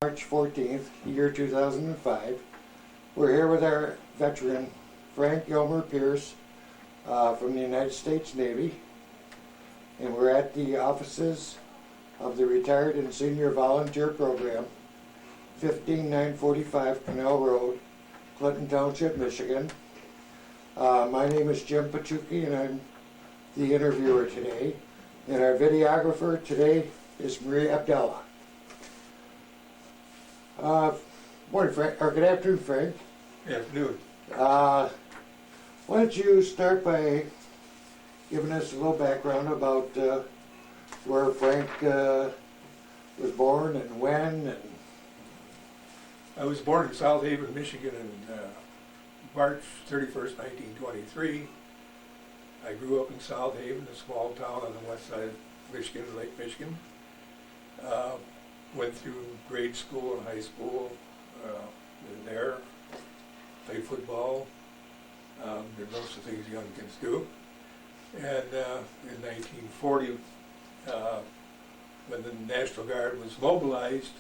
March 14th, year 2005. We're here with our veteran, Frank Elmer Pearce, from the United States Navy. And we're at the offices of the Retired and Senior Volunteer Program, 15945 Canal Road, Clinton Township, Michigan. My name is Jim Pachuki and I'm the interviewer today. And our videographer today is Marie Abdallah. Morning, Frank, or good afternoon, Frank. Good afternoon. Why don't you start by giving us a little background about where Frank was born and when? And I was born in South Haven, Michigan on March 31st, 1923. I grew up in South Haven, a small town on the west side of Michigan, Lake Michigan. Went through grade school and high school in there, played football, did most of the things young kids do. And in 1940, when the National Guard was mobilized,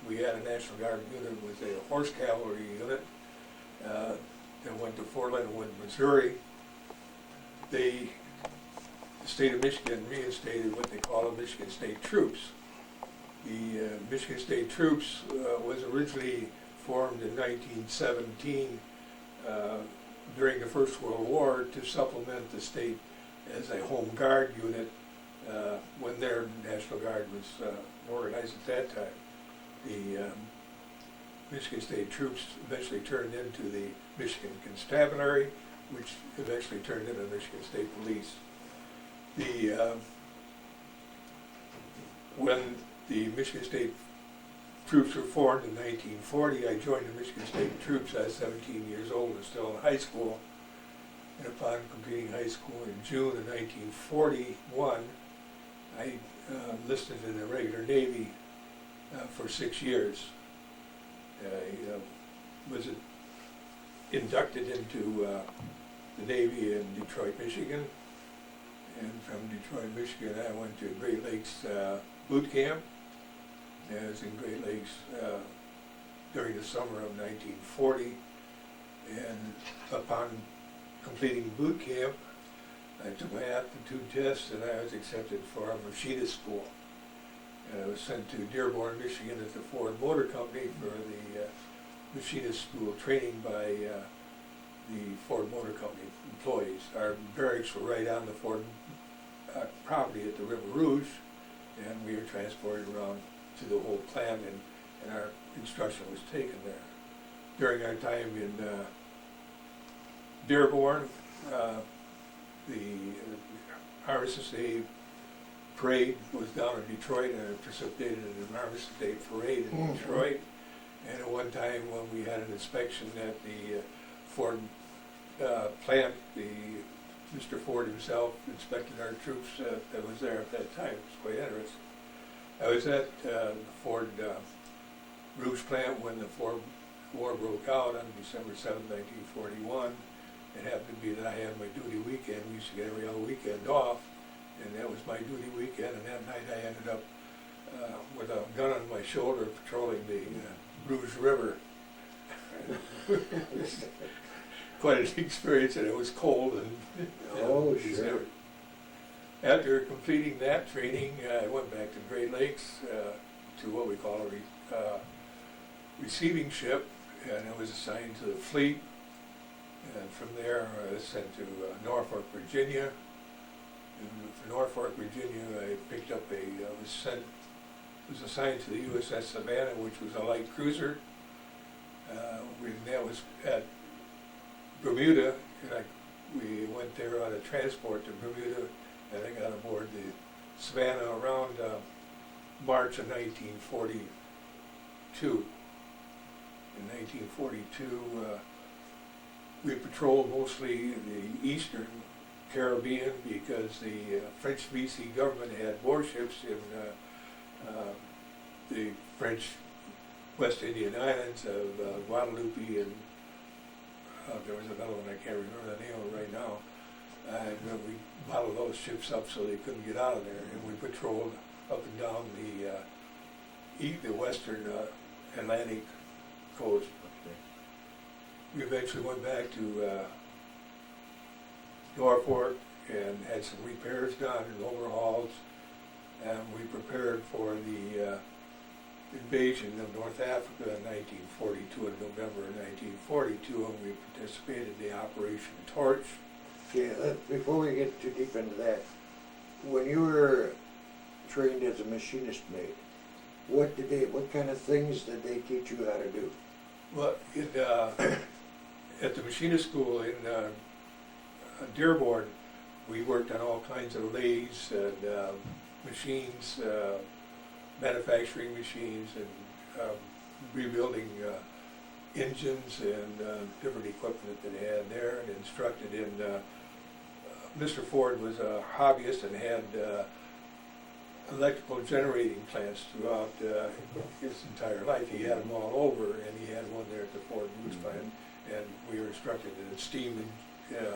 we had a National Guard unit with a horse cavalry unit that went to Fort Leonard Wood, Missouri. The state of Michigan reinstated what they call the Michigan State Troops. The Michigan State Troops was originally formed in 1917 during the First World War to supplement the state as a home guard unit when their National Guard was organized at that time. The Michigan State Troops eventually turned into the Michigan Constabulary, which eventually turned into the Michigan State Police. When the Michigan State Troops were formed in 1940, I joined the Michigan State Troops. I was 17 years old and still in high school. And upon completing high school in June of 1941, I enlisted in the regular Navy for 6 years. I was inducted into the Navy in Detroit, Michigan. And from Detroit, Michigan, I went to Great Lakes boot camp. I was in Great Lakes during the summer of 1940, and upon completing boot camp, I took my aptitude test and I was accepted for a machinist school. And I was sent to Dearborn, Michigan at the Ford Motor Company for the machinist school training by the Ford Motor Company employees. Our barracks were right on the Ford property at the River Rouge, and we were transported around to the whole plant, and our instruction was taken there. During our time in Dearborn, the Armistice Day parade was down in Detroit, and it precipitated an Armistice Day parade in Detroit. And at one time when we had an inspection at the Ford plant, Mr. Ford himself inspected our troops that was there at that time. It was quite interesting. I was at the Ford Rouge plant when the Ford War broke out on December 7, 1941. It happened to be that I had my duty weekend. We used to get every other weekend off, and that was my duty weekend. And that night I ended up with a gun on my shoulder patrolling the Rouge River. Quite an experience, and it was cold. And oh, sure. After completing that training, I went back to Great Lakes to what we call a receiving ship, and I was assigned to the fleet. And from there, I was sent to Norfolk, Virginia. And for Norfolk, Virginia, I picked up was assigned to the USS Savannah, which was a light cruiser. That was at Bermuda, and we went there on a transport to Bermuda, and I got aboard the Savannah around March of 1942. In 1942, we patrolled mostly the eastern Caribbean because the French VC government had warships in the French West Indian Islands of Guadeloupe, and there was another one, I can't remember the name of it right now. And we bottled those ships up so they couldn't get out of there, and we patrolled up and down the the western Atlantic coast. Okay. We eventually went back to Norfolk and had some repairs done and overhauls, and we prepared for the invasion of North Africa in 1942, in November of 1942, and we participated in the Operation Torch. Okay, before we get too deep into that, when you were trained as a machinist mate, what kind of things did they teach you how to do? Well, at the machinist school in Dearborn, we worked on all kinds of lathes and machines, manufacturing machines, and rebuilding engines and different equipment that they had there, and instructed in. Mr. Ford was a hobbyist and had electrical generating plants throughout his entire life. He had them all over, and he had one there at the Ford Boots plant, and we were instructed in steam and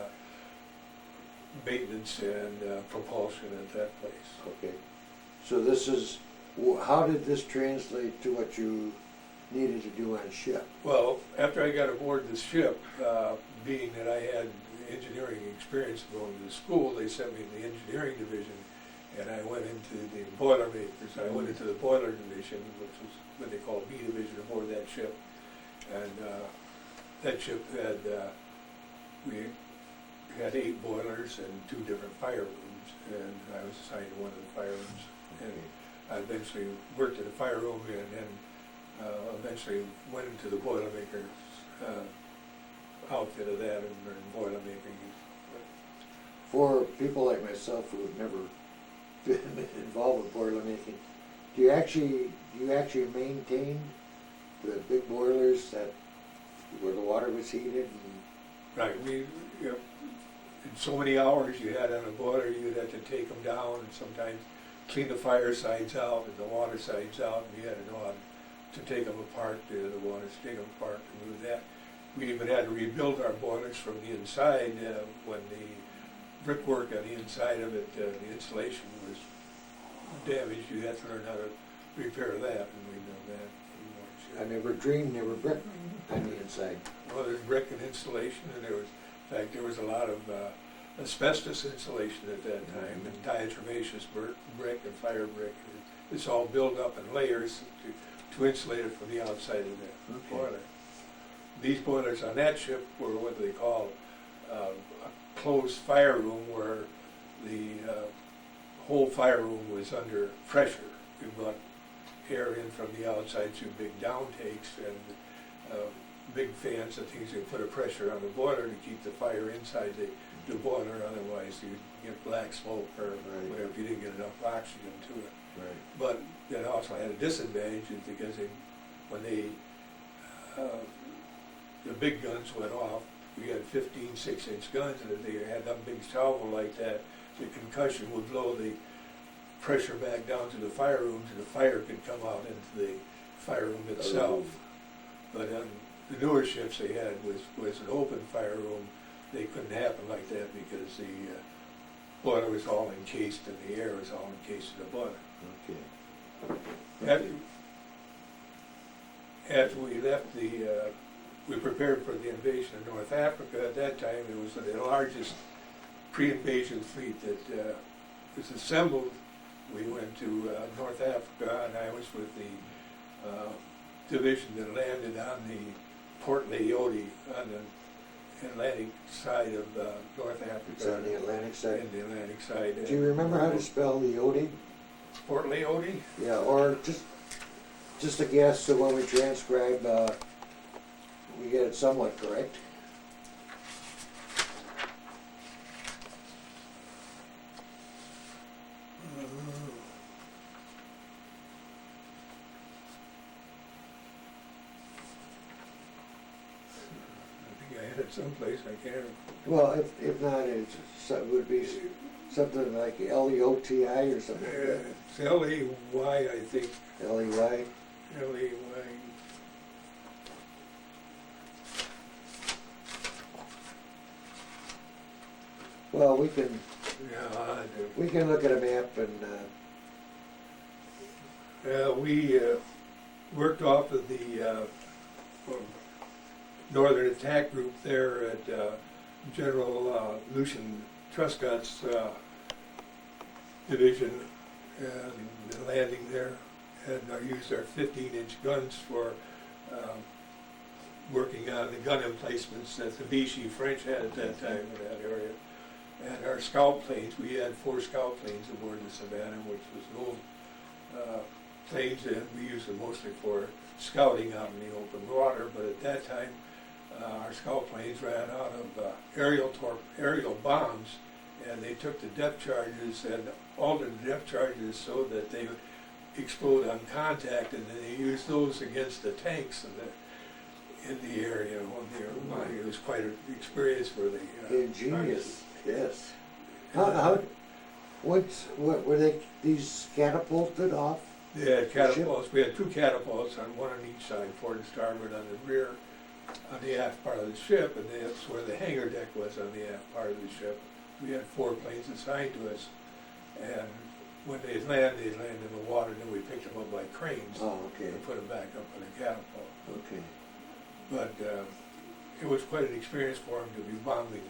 maintenance and propulsion at that place. Okay, so how did this translate to what you needed to do on ship? Well, after I got aboard the ship, being that I had engineering experience going to the school, they sent me in the engineering division, and I went into the Boilermakers. I went into the boiler division, which was what they call B division aboard that ship. And that ship had, we had 8 boilers and 2 different fire rooms, and I was assigned to one of the fire rooms. And I eventually worked in the fire room, and then eventually went into the Boilermakers outfit of that and Boilermaking. For people like myself who have never been involved with boiler making, do you actually maintain the big boilers where the water was heated? Right, in so many hours you had on a boiler, you'd have to take them down and sometimes clean the fire sides out and the water sides out, and you had to know how to take them apart, the waters, take them apart and move that. We even had to rebuild our boilers from the inside when the brickwork on the inside of it, the insulation was damaged. You had to learn how to repair that, and we know that. I never dreamed there were brick on the inside. Well, there's brick and insulation, and in fact, there was a lot of asbestos insulation at that time, and diatomaceous brick and fire brick. It's all built up in layers to insulate it from the outside of the boiler. These boilers on that ship were what they call a closed fire room, where the whole fire room was under pressure. We brought air in from the outside through big downtakes and big fans and things that put a pressure on the boiler to keep the fire inside the boiler. Otherwise, you'd get black smoke or whatever if you didn't get enough oxygen to it. Right. But it also had a disadvantage because when the big guns went off, we had 15 6-inch guns, and if they had that big salvo like that, the concussion would blow the pressure back down to the fire rooms, and the fire could come out into the fire room itself. But on the newer ships they had was an open fire room. They couldn't happen like that because the boiler was all encased and the air was all encased in the boiler. Okay. After we left we prepared for the invasion of North Africa. At that time, it was the largest pre-invasion fleet that was assembled. We went to North Africa, and I was with the division that landed on the Port Leoti on the Atlantic side of North Africa. It's on the Atlantic side? In the Atlantic side. Do you remember how to spell Leoti? Port Leoti? Yeah, or just a guess, so when we transcribe, we get it somewhat correct. I think I had it someplace, I can't. Well, if not, it would be something like L-E-O-T-I or something like that. It's L-E-Y, I think. L-E-Y. L-E-Y. Well, we can Yeah, I do. look at a map and We worked off of the Northern Attack Group there at General Lucian Truscott's division, and the landing there, and used our 15-inch guns for working on the gun emplacements that the Vichy French had at that time in that area. And our scout planes, we had 4 scout planes aboard the Savannah, which was old planes, and we used them mostly for scouting out in the open water. But at that time, our scout planes ran out of aerial bombs, and they took the depth charges and altered the depth charges so that they would explode on contact, and then they used those against the tanks in the area when they were flying. It was quite an experience for the Ingenious, yes. How, what were they, these catapulted off? Yeah, catapults. We had 2 catapults on one on each side, forward and starboard on the rear, on the aft part of the ship, and that's where the hangar deck was on the aft part of the ship. We had 4 planes assigned to us, and when they'd land in the water, and then we picked them up by cranes and put them back up on a catapult. Okay. But it was quite an experience for them to be bombing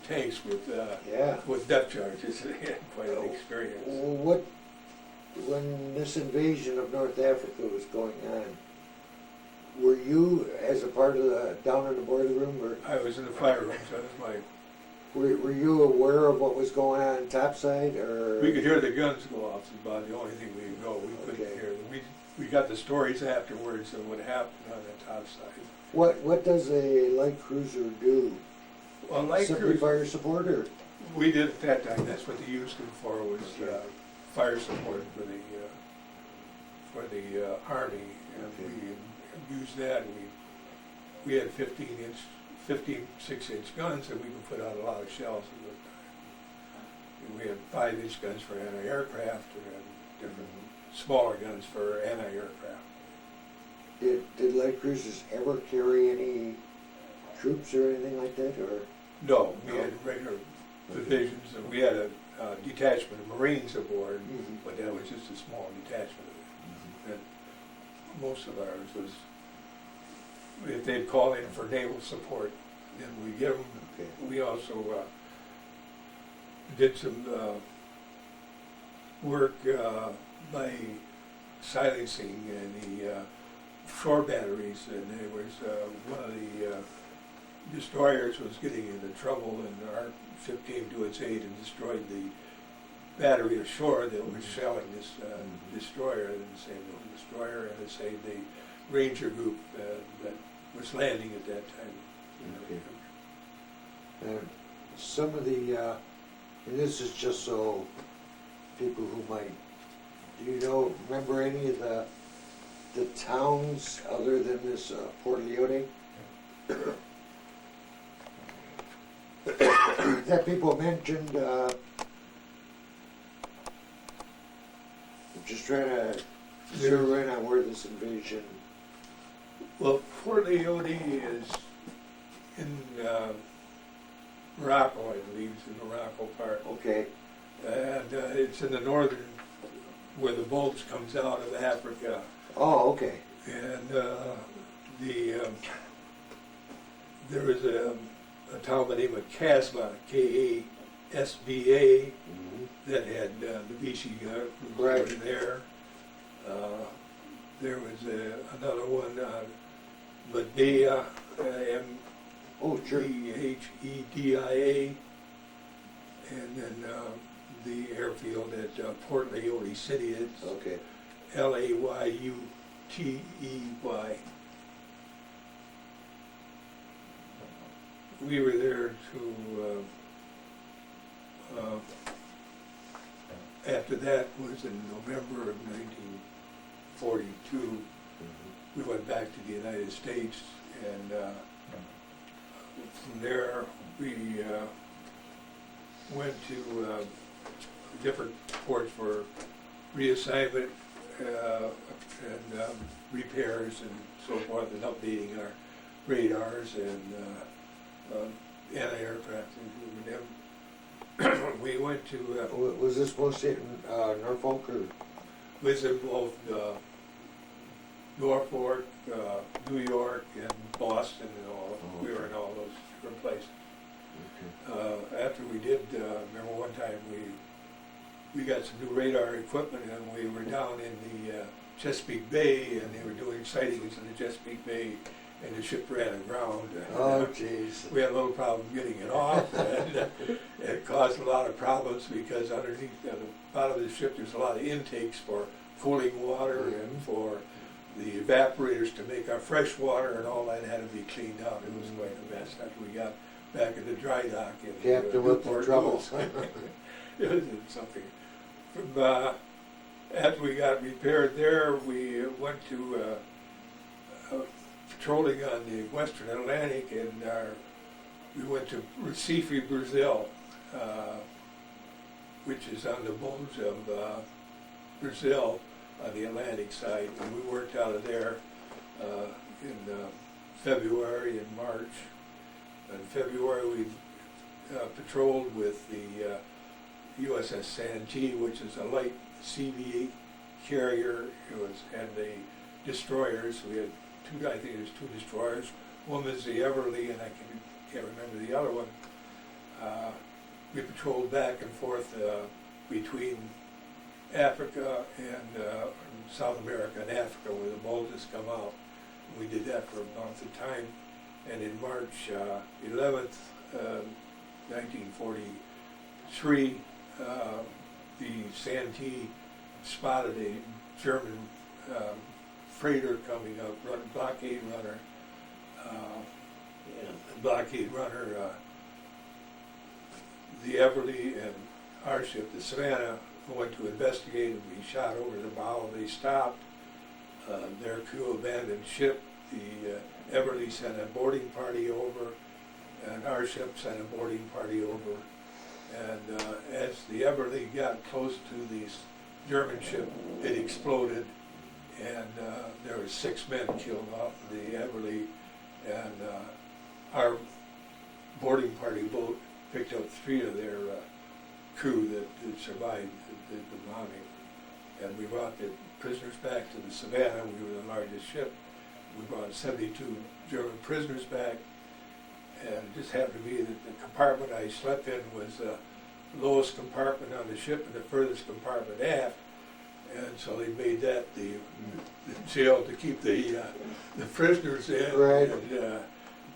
tanks with depth charges. They had quite an experience. When this invasion of North Africa was going on, were you, as a part of down in the boiler room, or I was in the fire room, so that was my... Were you aware of what was going on topside, or? We could hear the guns go off. It's about the only thing we could go. We couldn't hear them. We got the stories afterwards of what happened on the topside. What does a light cruiser do? Well, light simply cruiser, fire support, or? We did at that time. That's what they used them for, was fire support for the Army, and we used that. We had 6-inch guns, and we could put out a lot of shells at the time. We had 5-inch guns for anti-aircraft, and different smaller guns for anti-aircraft. Did light cruisers ever carry any troops or anything like that, or? No, we had regular divisions, and we had a detachment of Marines aboard, but that was just a small detachment of it. And most of ours was, if they'd call in for naval support, then we give them. We also did some work by silencing the shore batteries, and there was one of the destroyers was getting into trouble, and our ship came to its aid and destroyed the battery ashore that was shelling this destroyer. It didn't save the destroyer, and it saved the Ranger group that was landing at that time. Some of the, and this is just so people who might, remember any of the towns other than this Port Leone that people mentioned? I'm just trying to zero in on where this invasion. Well, Port Leone is in Morocco, I believe. It's in the Morocco part. Okay. And it's in the northern, where the Bulge comes out of Africa. Oh, okay. And there was a town by the name of Casbah, Kasba, that had the Vichy right there. There was another one, Medea, Meheddia, and then the airfield at Port Leone City. It's Layutey. We were there to, after that was in November of 1942. We went back to the United States, and from there we went to different ports for reassignment and repairs and so forth, and updating our radars and anti-aircraft, including them. We went to... was this mostly in Norfolk, or? visited both Norfolk, New York, and Boston, and all. Oh, We were okay. in all those different places. Okay. After we did, remember one time we got some new radar equipment, and we were down in the Chesapeake Bay, and they were doing sightings in the Chesapeake Bay, and the ship ran aground. Oh, jeez. We had a little problem getting it off, and it caused a lot of problems because underneath the bottom of the ship, there's a lot of intakes for cooling water and for the evaporators to make our fresh water, and all that had to be cleaned out. It was quite a mess after we got back in the dry dock. In Captain with the Newport troubles. News. It was something. From, after we got repaired there, we went to patrolling on the Western Atlantic, and we went to Recife, Brazil, which is on the bones of Brazil on the Atlantic side. And we worked out of there in February and March. In February, we patrolled with the USS Santee, which is a light CV carrier. It was, and the destroyers. We had two, I think it was two destroyers. One was the Everly, and I can't remember the other one. We patrolled back and forth between Africa and South America and Africa, where the bulges come out. We did that for a month of time. And in March 11th, 1943, the Santee spotted a German freighter coming up, blockade runner. The blockade runner, the Everly, and our ship, the Savannah, went to investigate, and we shot over the bow. They stopped. Their crew abandoned ship. The Everly sent a boarding party over, and our ship sent a boarding party over. And as the Everly got close to the German ship, it exploded, and there were 6 men killed off the Everly, and our boarding party boat picked up 3 of their crew that survived the bombing. And we brought the prisoners back to the Savannah. We were the largest ship. We brought 72 German prisoners back, and it just happened to be that the compartment I slept in was the lowest compartment on the ship and the furthest compartment aft, and so they made that the jail to keep the prisoners in. Right. And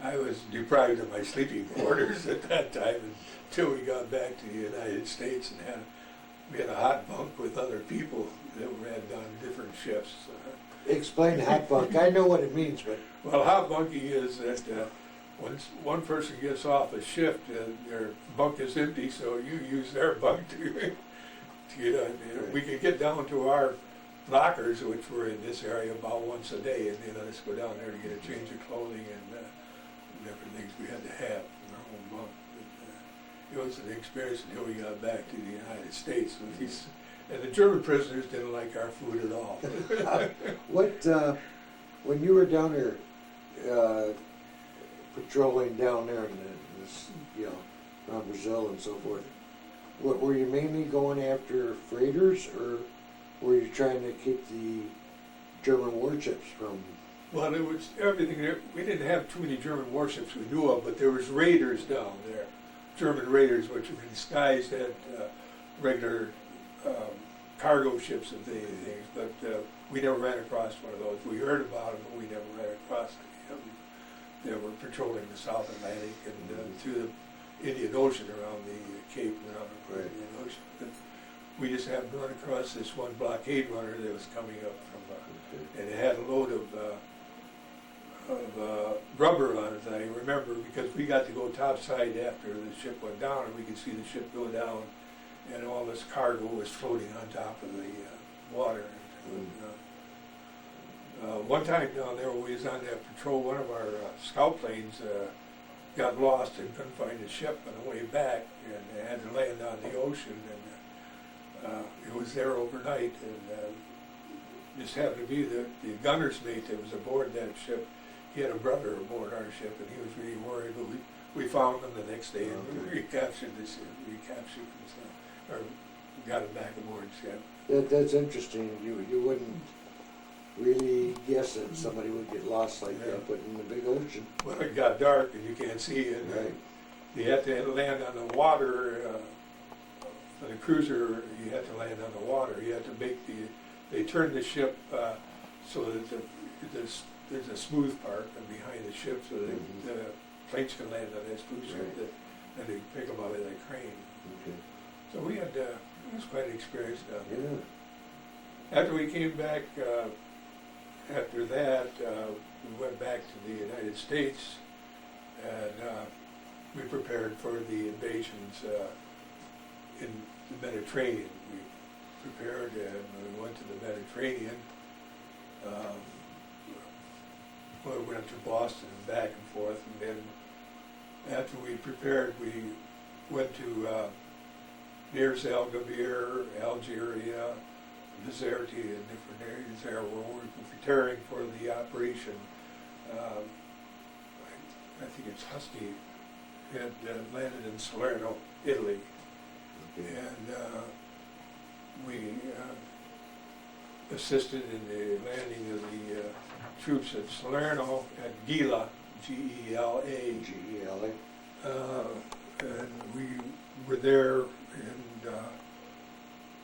I was deprived of my sleeping quarters at that time until we got back to the United States, and we had a hot bunk with other people that had on different shifts. Explain hot bunk. I know what it means, but Well, hot bunking is that when one person gets off a shift, their bunk is empty, so you use their bunk to get on. We could get down to our lockers, which were in this area, about once a day, and they let us go down there to get a change of clothing and different things we had to have in our own bunk. But, it was an experience until we got back to the United States with these. And the German prisoners didn't like our food at all. what, when you were down there, patrolling down there in this, around Brazil and so forth, what, were you mainly going after freighters, or were you trying to keep the German warships from? Well, it was everything. We didn't have too many German warships we knew of, but there was raiders down there, German raiders, which were disguised as regular cargo ships and things. But we never ran across one of those. We heard about them, but we never ran across any of them. They were patrolling the South Atlantic and through the Indian Ocean around the Cape, around the Indian Ocean. But we just happened to run across this one blockade runner that was coming up from, and it had a load of rubber on it, I remember, because we got to go topside after the ship went down, and we could see the ship go down, and all this cargo was floating on top of the water. One time down there when we was on that patrol, one of our scout planes got lost and couldn't find the ship on the way back, and had to land on the ocean, and it was there overnight, and just happened to be that the gunner's mate that was aboard that ship, he had a brother aboard our ship, and he was really worried, but we found him the next day, and we recaptured this, or got him back aboard ship. That's interesting. You wouldn't really guess that somebody would get lost like Yeah. that, but in the big ocean. Well, it got dark and you can't see, and Right. you have to land on the water. For the cruiser, you have to land on the water. You have to make they turn the ship so that there's a smooth part behind the ship so that Mhm. the planes can land on that smooth ship, Right. and they pick them up with a crane. Okay. So we had, it was quite an experience down there. Yeah. After we came back, after that, we went back to the United States, and we prepared for the invasions in the Mediterranean. We prepared and we went to the Mediterranean. We went to Boston and back and forth, and then after we prepared, we went to Pearce, Algeria, Bizerte, and different areas there where we were preparing for the operation. I think it's Husky had landed in Salerno, Italy, Okay. and we assisted in the landing of the troops at Salerno, at Gela, G-E-L-A. G-E-L-A. And we were there and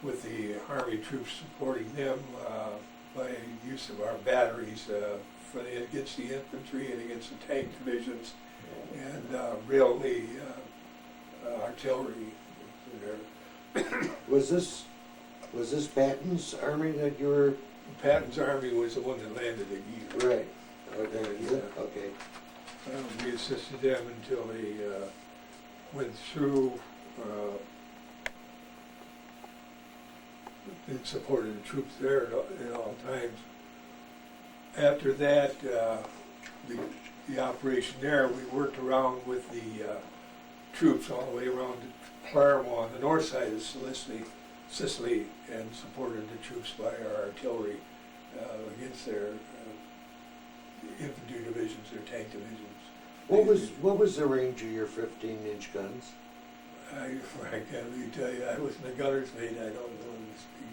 with the Army troops supporting them by use of our batteries against the infantry and against the tank divisions and railway artillery. Was this Patton's army that you were? Patton's army was the one that landed at Gela. Right. Okay. Yeah. Okay. We assisted them until they went through and supported the troops there at all times. After that, the operation there, we worked around with the troops all the way around to Palermo on the north side of Sicily, and supported the troops by our artillery against their infantry divisions, their tank divisions. What was the range of your 15-inch guns? I can't really tell you. I wasn't a gunner's mate. I don't know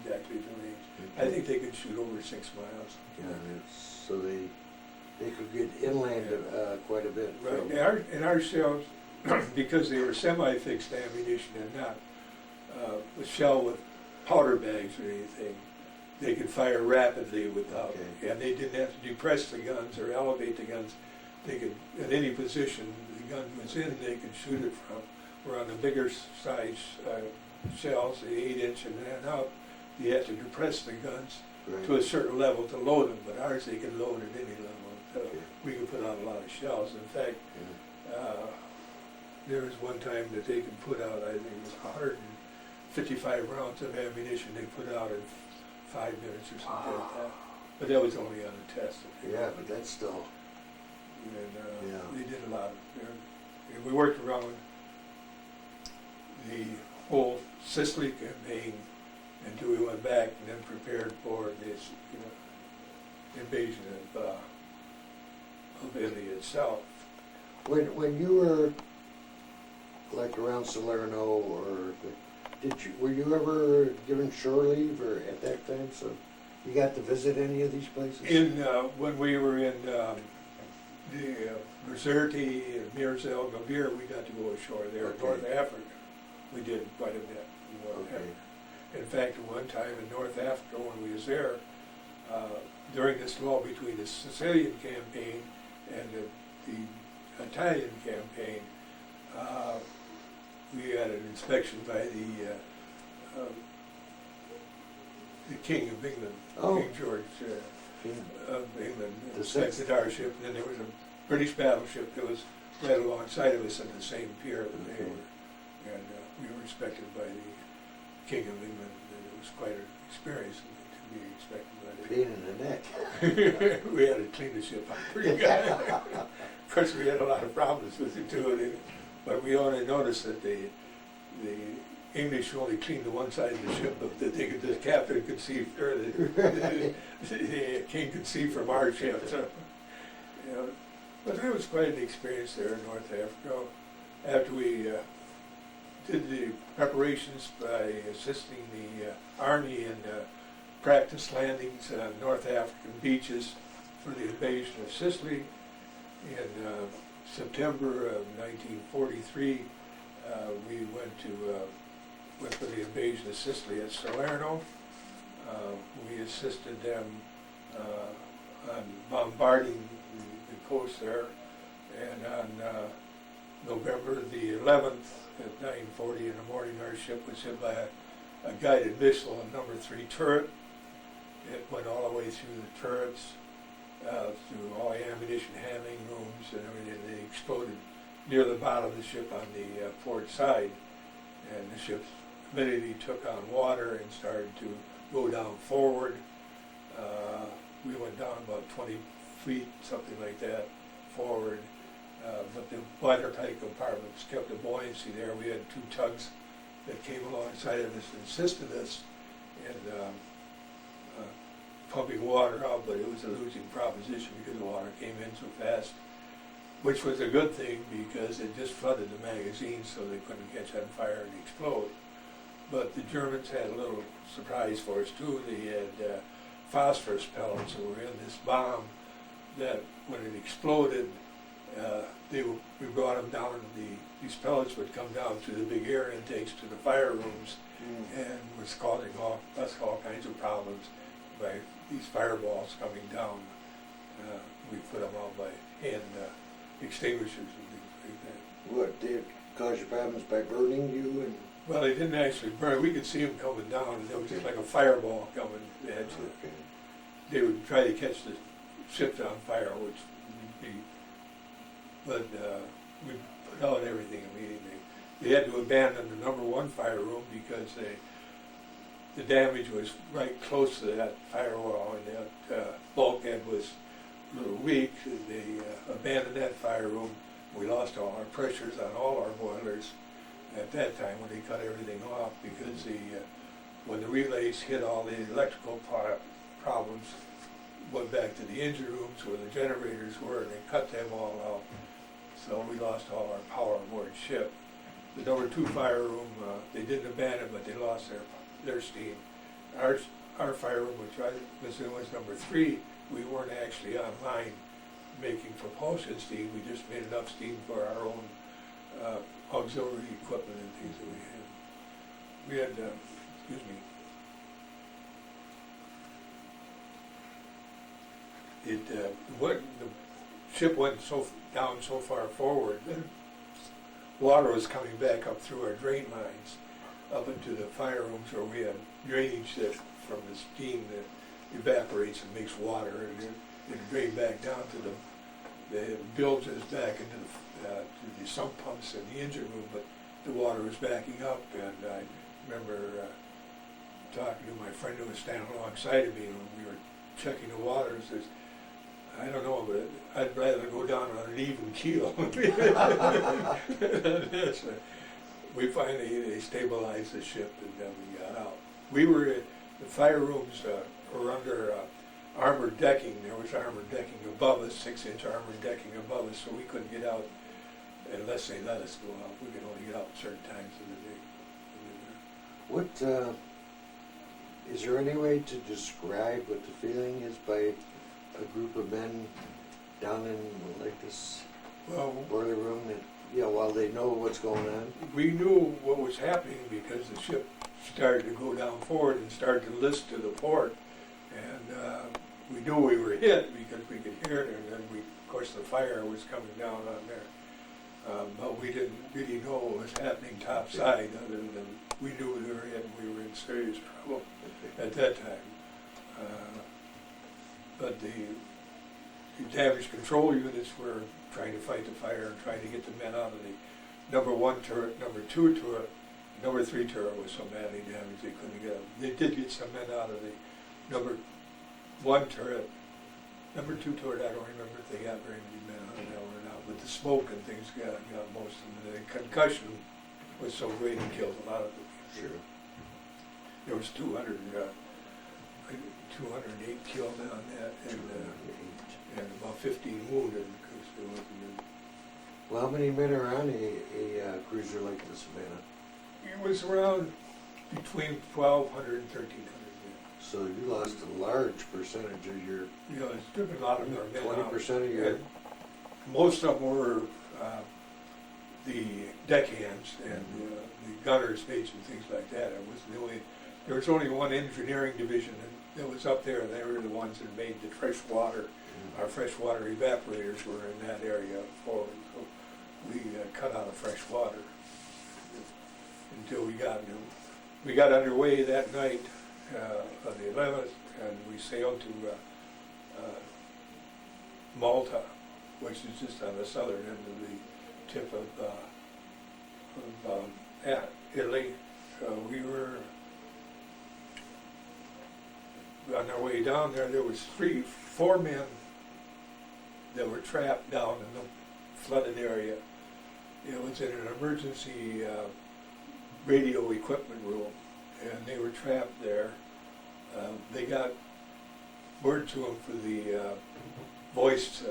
exactly the range. I think they could shoot over 6 miles. Yeah, so they could get inland quite a bit. Right. From, And our shells, because they were semi-fixed ammunition and not a shell with powder bags or anything, they could fire rapidly without, Okay. and they didn't have to depress the guns or elevate the guns. They could, at any position the gun was in, they could shoot it from. Where on the bigger size shells, the 8-inch and then up, you had to depress the guns right. to a certain level to load them, but ours they could load at any level. So Okay. we could put out a lot of shells. In fact, there was one time that they could put out, I think it was 155 rounds of ammunition they put out in 5 minutes or something like that. But that was only on a test. Yeah, but that's still. And Yeah. they did a lot. And we worked around the whole Sicily campaign until we went back and then prepared for this, invasion of Italy itself. When you were like around Salerno or were you ever given shore leave or at that time? So you got to visit any of these places? When we were in the Bizerte and Mirza El Gabir, we got to go ashore there. Okay. North Africa, we did quite a bit in North Okay. Africa. In fact, at one time in North Africa, when we was there, during this lull between the Sicilian campaign and the Italian campaign, we had an inspection by the King of England, Oh. King George Yeah. of England, The inspected our ship, and then there was a British battleship that was right alongside of us in the same pier that they Okay. were, and we were inspected by the King of England, and it was quite an experience to be inspected by the Pain in the neck. we had to clean the ship up pretty good. Of course, we had a lot of problems with it too, but we only noticed that the English only cleaned the one side of the ship, but that the captain could see, or the king could see from our ship. So, but that was quite an experience there in North Africa. After we did the preparations by assisting the Army in practice landings on North African beaches for the invasion of Sicily. In September of 1943, we went for the invasion of Sicily at Salerno. We assisted them on bombarding the coast there, and on November the 11th at 9:40 in the morning, our ship was hit by a guided missile on number 3 turret. It went all the way through the turrets, through all the ammunition handling rooms and everything. They exploded near the bottom of the ship on the port side, and the ship immediately took on water and started to go down forward. We went down about 20 feet, something like that, forward. But the watertight compartments kept the buoyancy there. We had 2 tugs that came alongside of us and assisted us in pumping water out, but it was a losing proposition because the water came in so fast, which was a good thing because it just flooded the magazine so they couldn't catch on fire and explode. But the Germans had a little surprise for us too. They had phosphorus pellets that were in this bomb that when it exploded, we brought them down, these pellets would come down through the big air intakes to the fire rooms and was causing us all kinds of problems by these fireballs coming down. We put them out by hand extinguishers and things like that. What, did it cause you problems by burning you? And Well, they didn't actually burn. We could see them coming down, and it was just like a fireball coming. They would try to catch the ships on fire, which would be, but we put out everything immediately. They had to abandon the number 1 fire room because the damage was right close to that firewall, and that bulkhead was a little weak. They abandoned that fire room. We lost all our pressures on all our boilers at that time when they cut everything off because when the relays hit all the electrical problems, went back to the engine rooms where the generators were, and they cut them all out. So we lost all our power aboard ship. The number 2 fire room, they didn't abandon, but they lost their steam. Our fire room, which was number 3, we weren't actually online making propulsion steam. We just made enough steam for our own auxiliary equipment and things that we had. We had, the ship went down so far forward that water was coming back up through our drain lines up into the fire rooms where we had drainage that from the steam that evaporates and makes water, and it drained back down to the bilges back into to the sump pumps in the engine room, but the water was backing up, and I remember talking to my friend who was standing alongside of me when we were checking the water, and says, I don't know, but I'd rather go down on an even keel. We finally, they stabilized the ship, and then we got out. The fire rooms were under armored decking. There was armored decking above us, 6-inch armored decking above us, so we couldn't get out unless they let us go out. We could only get out certain times of the day. what, is there any way to describe what the feeling is by a group of men down in like this boiler room that, while they know what's going on? We knew what was happening because the ship started to go down forward and started to list to the port, and we knew we were hit because we could hear it, and then of course the fire was coming down on there. But we didn't really know what was happening topside, other than we knew we were hit and we were in serious trouble at that time. But the damage control units were trying to fight the fire and trying to get the men out of the number 1 turret, number 2 turret. Number 3 turret was so badly damaged they couldn't get them. They did get some men out of the number 1 turret. Number 2 turret, I don't remember if they got very many men out of that or not, but the smoke and things got most of them. The concussion was so great it killed a lot of them. Sure. There was 208 killed on that, and about 15 wounded because there wasn't. Well, how many men are on a cruiser like the Savannah? It was around between 1,200 and 1,300 men. So you lost a large percentage of your, You know, it's took a lot of our men out. 20% of your, And most of them were the deckhands and the gunners, mates, and things like that. It was the only, there was only one engineering division that was up there, and they were the ones that made the fresh water. Our freshwater evaporators were in that area forward, so we cut out of fresh water until we got underway that night on the 11th, and we sailed to Malta, which is just on the southern end of the tip of Italy. We were on our way down there. There was 4 men that were trapped down in the flooded area. It was in an emergency radio equipment room, and they were trapped there. They got word to them for the voiced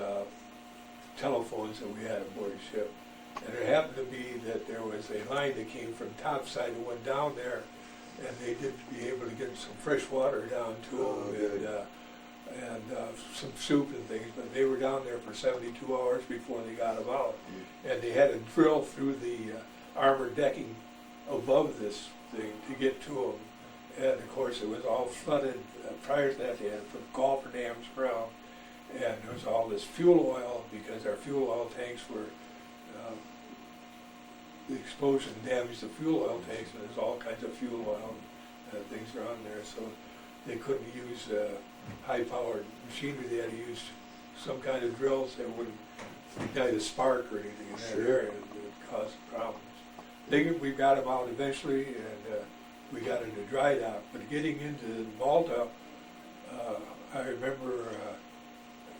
telephones that we had aboard the ship, and it happened to be that there was a line that came from topside that went down there, and they did be able to get some fresh water down to them, and some soup and things, but they were down there for 72 hours before they got them out. And they had to drill through the armored decking above this thing to get to them. And of course it was all flooded. Prior to that they had put coffer dams around, and there was all this fuel oil because our fuel oil tanks were, the explosion damaged the fuel oil tanks, and there's all kinds of fuel oil things around there, so they couldn't use high-powered machinery. They had to use some kind of drills that wouldn't ignite a spark or anything in that area that would cause problems. We got them out eventually, and we got into dry dock. But getting into Malta, I remember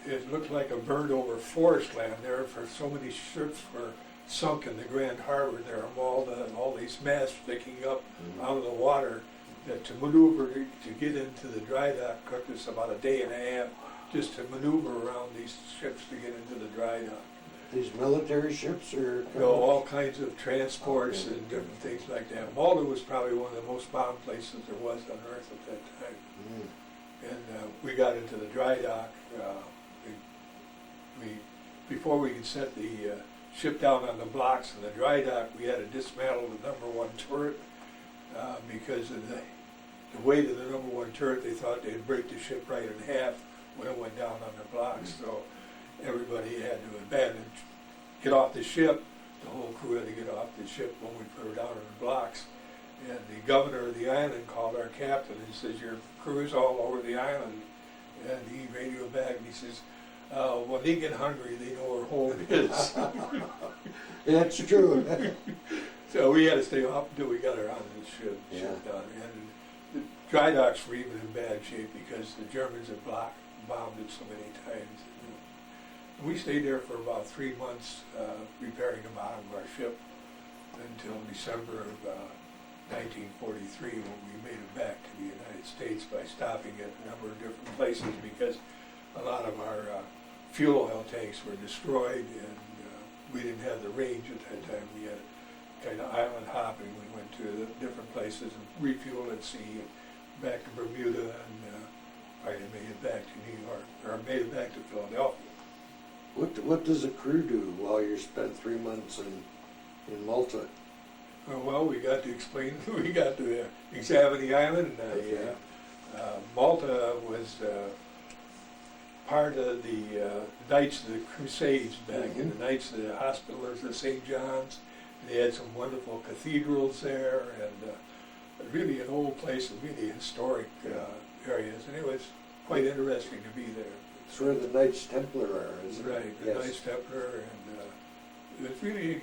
it looked like a burned-over forest land there, for so many ships were sunk in the Grand Harbor there in Malta, and all these masts sticking up out of the water. That to maneuver to get into the dry dock took us about a day and a half just to maneuver around these ships to get into the dry dock. these military ships or? You know, all kinds of transports and different things like that. Malta was probably one of the most bombed places there was on Earth at that time. And we got into the dry dock. Before we could set the ship down on the blocks in the dry dock, we had to dismantle the #1 turret because of the weight of the #1 turret. They thought they'd break the ship right in half when it went down on the blocks. So everybody had to abandon, get off the ship. The whole crew had to get off the ship when we put her down on the blocks. And the governor of the island called our captain and says, "Your crew's all over the island." And he radioed back and he says, "When they get hungry, they know where home is." That's true. So we had to stay off until we got her on the ship done. And the dry docks were even in bad shape because the Germans had bombed it so many times. And we stayed there for about 3 months repairing the bottom of our ship until December of 1943, when we made it back to the United States by stopping at a number of different places because a lot of our fuel oil tanks were destroyed, and we didn't have the range at that time. We had kind of island hopping. We went to different places and refueled at sea, back to Bermuda, and finally made it back to New York, or made it back to Philadelphia. What does a crew do while you spent 3 months in Malta? Well, we got to explain, we got to examine the island. Malta was part of the Knights of the Crusades back in the Knights of the Hospitallers of St. John's. They had some wonderful cathedrals there, and really an old place and really historic areas, and it was quite interesting to be there. It's where the Knights Templar are, isn't it? Right, the Knights Templar, and it was really,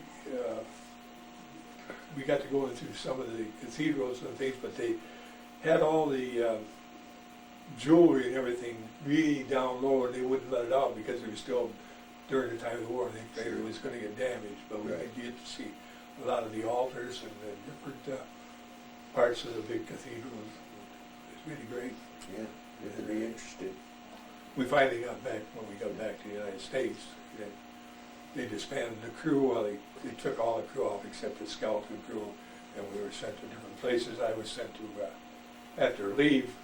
we got to go into some of the cathedrals and things, but they had all the jewelry and everything really down low, and they wouldn't let it out because it was still during the time of the war, and they figured it was going to get damaged. But we could get to see a lot of the altars and the different parts of the big cathedrals. It's really great. Yeah, it'd be interesting. We finally got back, when we got back to the United States, they disbanded the crew. Well, they took all the crew off except the skeleton crew, and we were sent to different places. I was sent to, after leave,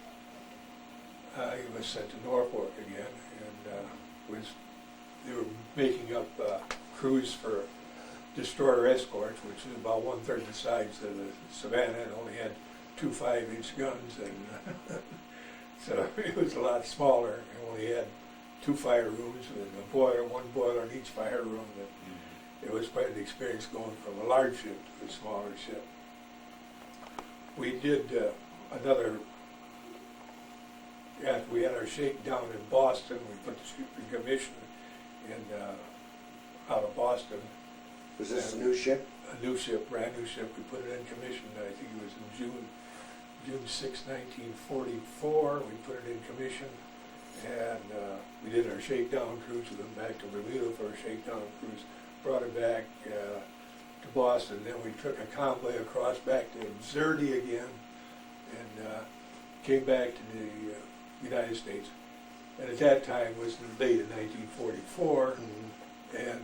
I was sent to Norfolk again, and they were making up crews for destroyer escorts, which is about 1/3 the size of the Savannah, and only had 2 5-inch guns, and so it was a lot smaller. It only had 2 fire rooms and a boiler, 1 boiler in each fire room. And it was quite an experience going from a large ship to a smaller ship. We did another, after we had our shakedown in Boston, we put the ship in commission out of Boston. Was this a new ship? A new ship, brand new ship. We put it in commission, I think it was in June 6, 1944. We put it in commission, and we did our shakedown cruise. We went back to Bermuda for our shakedown cruise, brought it back to Boston. Then we took a convoy across back to Xerdi again, and came back to the United States. And at that time was late in 1944, and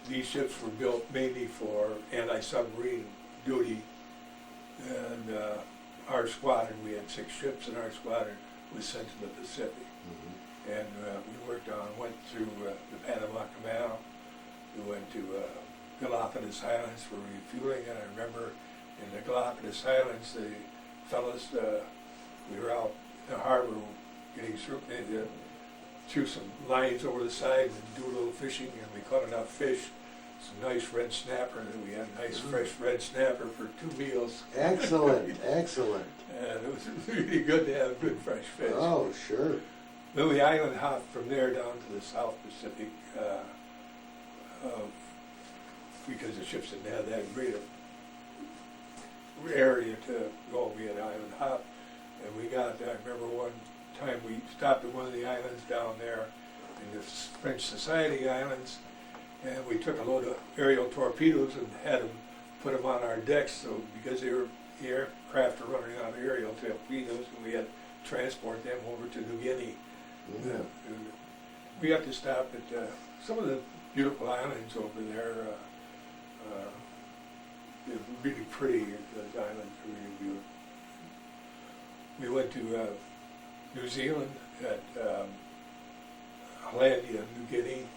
these ships were built mainly for anti-submarine duty. And our squadron, we had 6 ships in our squadron, was sent to the Pacific. And we went through the Panama Canal. We went to Galapagos Islands for refueling, and I remember in the Galapagos Islands, the fellas, we were out in the harbor getting threw some lines over the side and do a little fishing, and we caught enough fish, some nice red snapper, and we had a nice fresh red snapper for 2 meals. Excellent, excellent. And it was really good to have good fresh fish. Oh, sure. Then we island hopped from there down to the South Pacific because the ships didn't have that great area to go. We had island hop, and we got, I remember one time we stopped at one of the islands down there in the French Society Islands, and we took a load of aerial torpedoes and had them put them on our decks, so because the aircraft were running on aerial torpedoes, and we had to transport them over to New Guinea. We got to stop at some of the beautiful islands over there. They're really pretty, those islands are really beautiful. We went to New Zealand at Hollandia, New Guinea.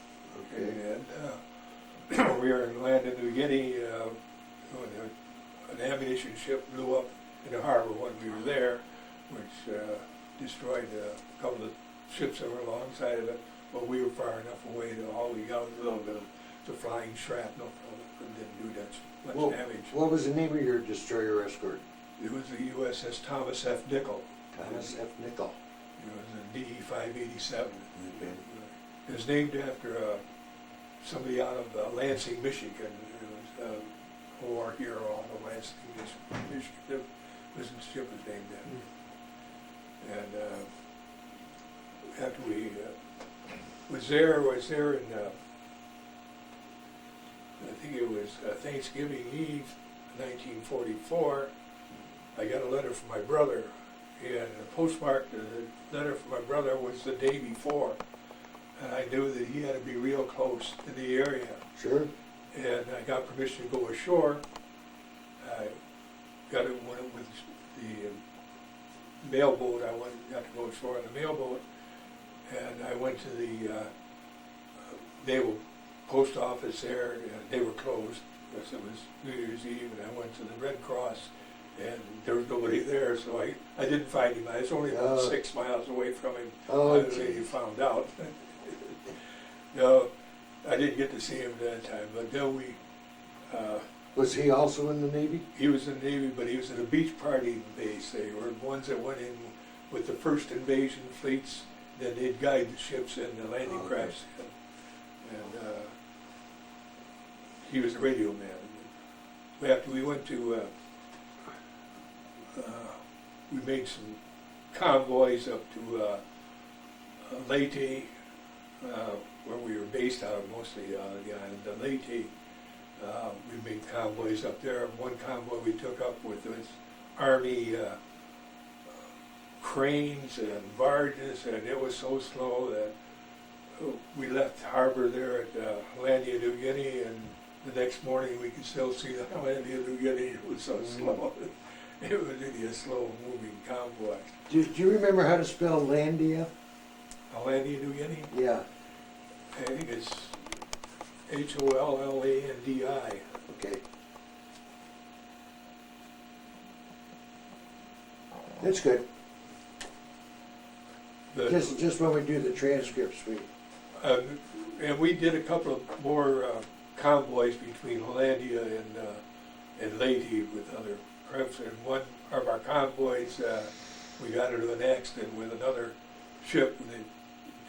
Okay. And we were in Hollandia, New Guinea, when an ammunition ship blew up in the harbor when we were there, which destroyed a couple of ships that were alongside of it. But we were far enough away that all we got was a little bit of the flying shrapnel from it, but didn't do that much damage. What was the name of your destroyer escort? It was the USS Thomas F. Nickel. Thomas F. Nickel. It was a DE-587. Okay. It was named after somebody out of Lansing, Michigan. It was a war hero out of Lansing, Michigan. The ship was named after. And after we was there in, I think it was Thanksgiving Eve, 1944, I got a letter from my brother, and the postmark to the letter from my brother was the day before, and I knew that he had to be real close to the area. Sure. And I got permission to go ashore. I got it when it was the mailboat. Got to go ashore on the mailboat, and I went to the naval post office there, and they were closed because it was New Year's Eve, and I went to the Red Cross, and there was nobody there, so I didn't find him. I was only about 6 miles away from him. Oh, I found out. No, I didn't get to see him that time, but then we... was he also in the Navy? He was in the Navy, but he was in a beach party base. They were ones that went in with the first invasion fleets, then they'd guide the ships in the landing crafts. And he was a radio man. After we went to, we made some convoys up to Leyte, where we were based out of, mostly the island, Leyte. We made convoys up there. One convoy we took up with was Army cranes and barges, and it was so slow that we left harbor there at Hollandia, New Guinea, and the next morning we could still see the Hollandia New Guinea. It was so slow. It was really a slow moving convoy. Do you remember how to spell Landia? Hollandia New Guinea? Yeah. I think it's Hollandi. Okay. That's good. Just when we do the transcripts, we. And we did a couple of more convoys between Hollandia and Leyte with other crews. And one of our convoys, we got into an accident with another ship, and they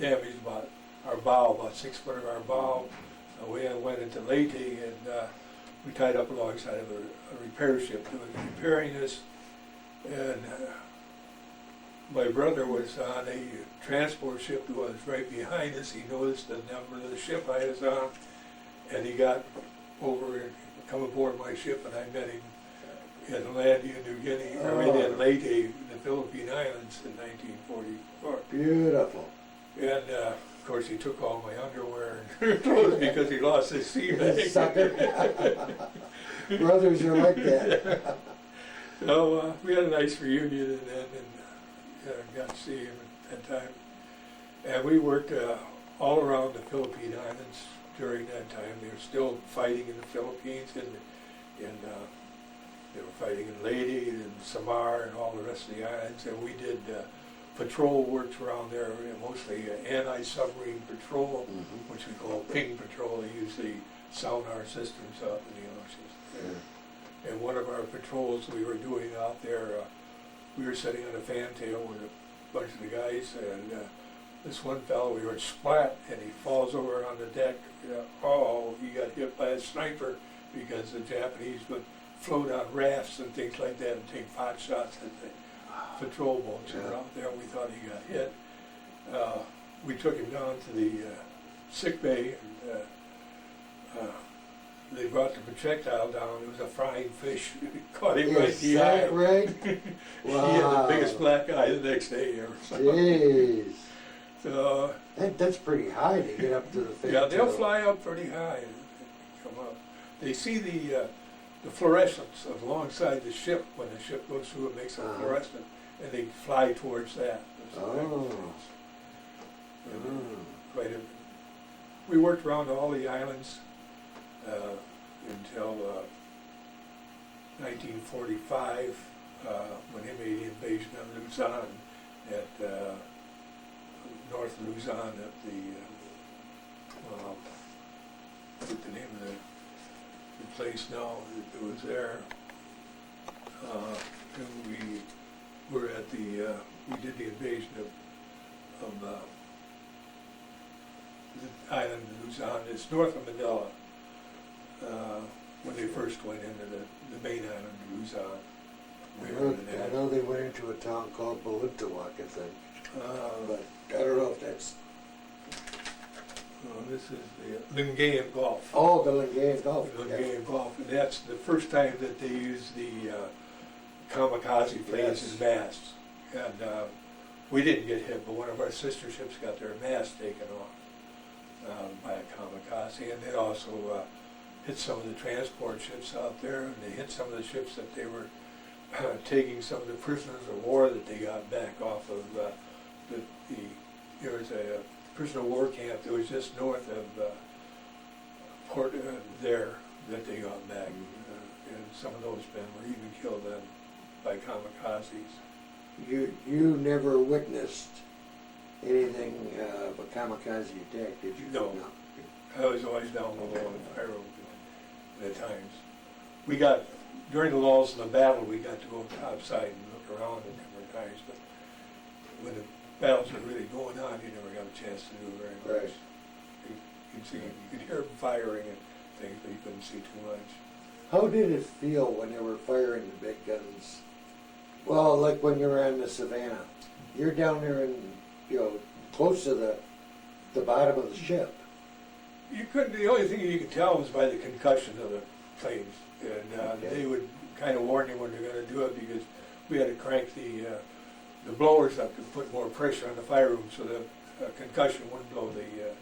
damaged about 6 foot of our bow. We went into Leyte, and we tied up alongside of a repair ship that was repairing us. And my brother was on a transport ship that was right behind us. He noticed the number of the ship I was on, and he got over and come aboard my ship, and I met him in Hollandia, New Guinea, or in Leyte, the Philippine Islands, in 1944. Beautiful. And of course, he took all my underwear and clothes because he lost his sea bag. Sucker. Brothers are like that. So we had a nice reunion and then, and got to see him at that time. And we worked all around the Philippine Islands during that time. They were still fighting in the Philippines, and they were fighting in Leyte and Samar and all the rest of the islands. And we did patrol works around there, mostly anti-submarine patrol, which we call ping patrol. They use the sonar systems out in the oceans. And one of our patrols we were doing out there, we were sitting on a fantail with a bunch of the guys, and this one fellow, we were splat, and he falls over on the deck. He got hit by a sniper because the Japanese would float on rafts and things like that and take pot shots at the patrol boats that were out there. We thought he got hit. We took him down to the sick bay, and they brought the projectile down. It was a frying fish. Caught him right in the eye. Right? Wow. He had the biggest black eye the next day ever. Jeez. So, that's pretty high to get up to the face. yeah, they'll fly up pretty high and come up. They see the fluorescence alongside the ship. When the ship goes through, it makes a fluorescent, and they fly towards that. We worked around all the islands until 1945, when they made the invasion of Luzon at north of Luzon at the what's the name of the place now that was there. And we were at we did the invasion of the island of Luzon. It's north of Manila. When they first went into the main island of Luzon. I know they went into a town called Balintawak, I think. But I don't know if that's... This is the Lingayen Gulf. Oh, the Lingayen Gulf. The Lingayen Gulf. And that's the first time that they used the kamikaze planes as masts. And we didn't get hit, but one of our sister ships got their mast taken off by a kamikaze. And they also hit some of the transport ships out there, and they hit some of the ships that they were taking some of the prisoners of war that they got back off of there was a prisoner of war camp that was just north of Port there that they got back, and some of those men were even killed then by kamikazes. You never witnessed anything of a kamikaze attack, did you? No. I was always down below on the fire at times. We got, during the lulls in the battle, we got to go topside and look around at different times, but when the battles were really going on, you never got a chance to do very much. Right. You could hear them firing and things, but you couldn't see too much. How did it feel when they were firing the big guns? Well, like when you were on the Savannah. You're down there in, close to the bottom of the ship. You couldn't, the only thing you could tell was by the concussion of the planes. And they would kind of warn you when they're going to do it, because we had to crank the blowers up to put more pressure on the fire room so the concussion wouldn't blow the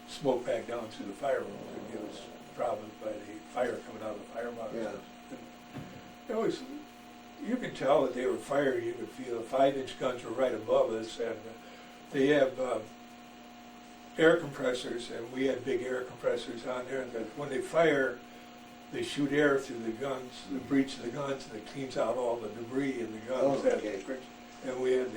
smoke back down through the fire room and give us problems by the fire coming out of the firebox. Yeah. It was, you could tell that they were fired. You could feel the 5-inch guns were right above us, and they have air compressors, and we had big air compressors on there. That when they fire, they shoot air through the guns, the breech of the guns, and it cleans out all the debris in the guns. Oh, okay. And we had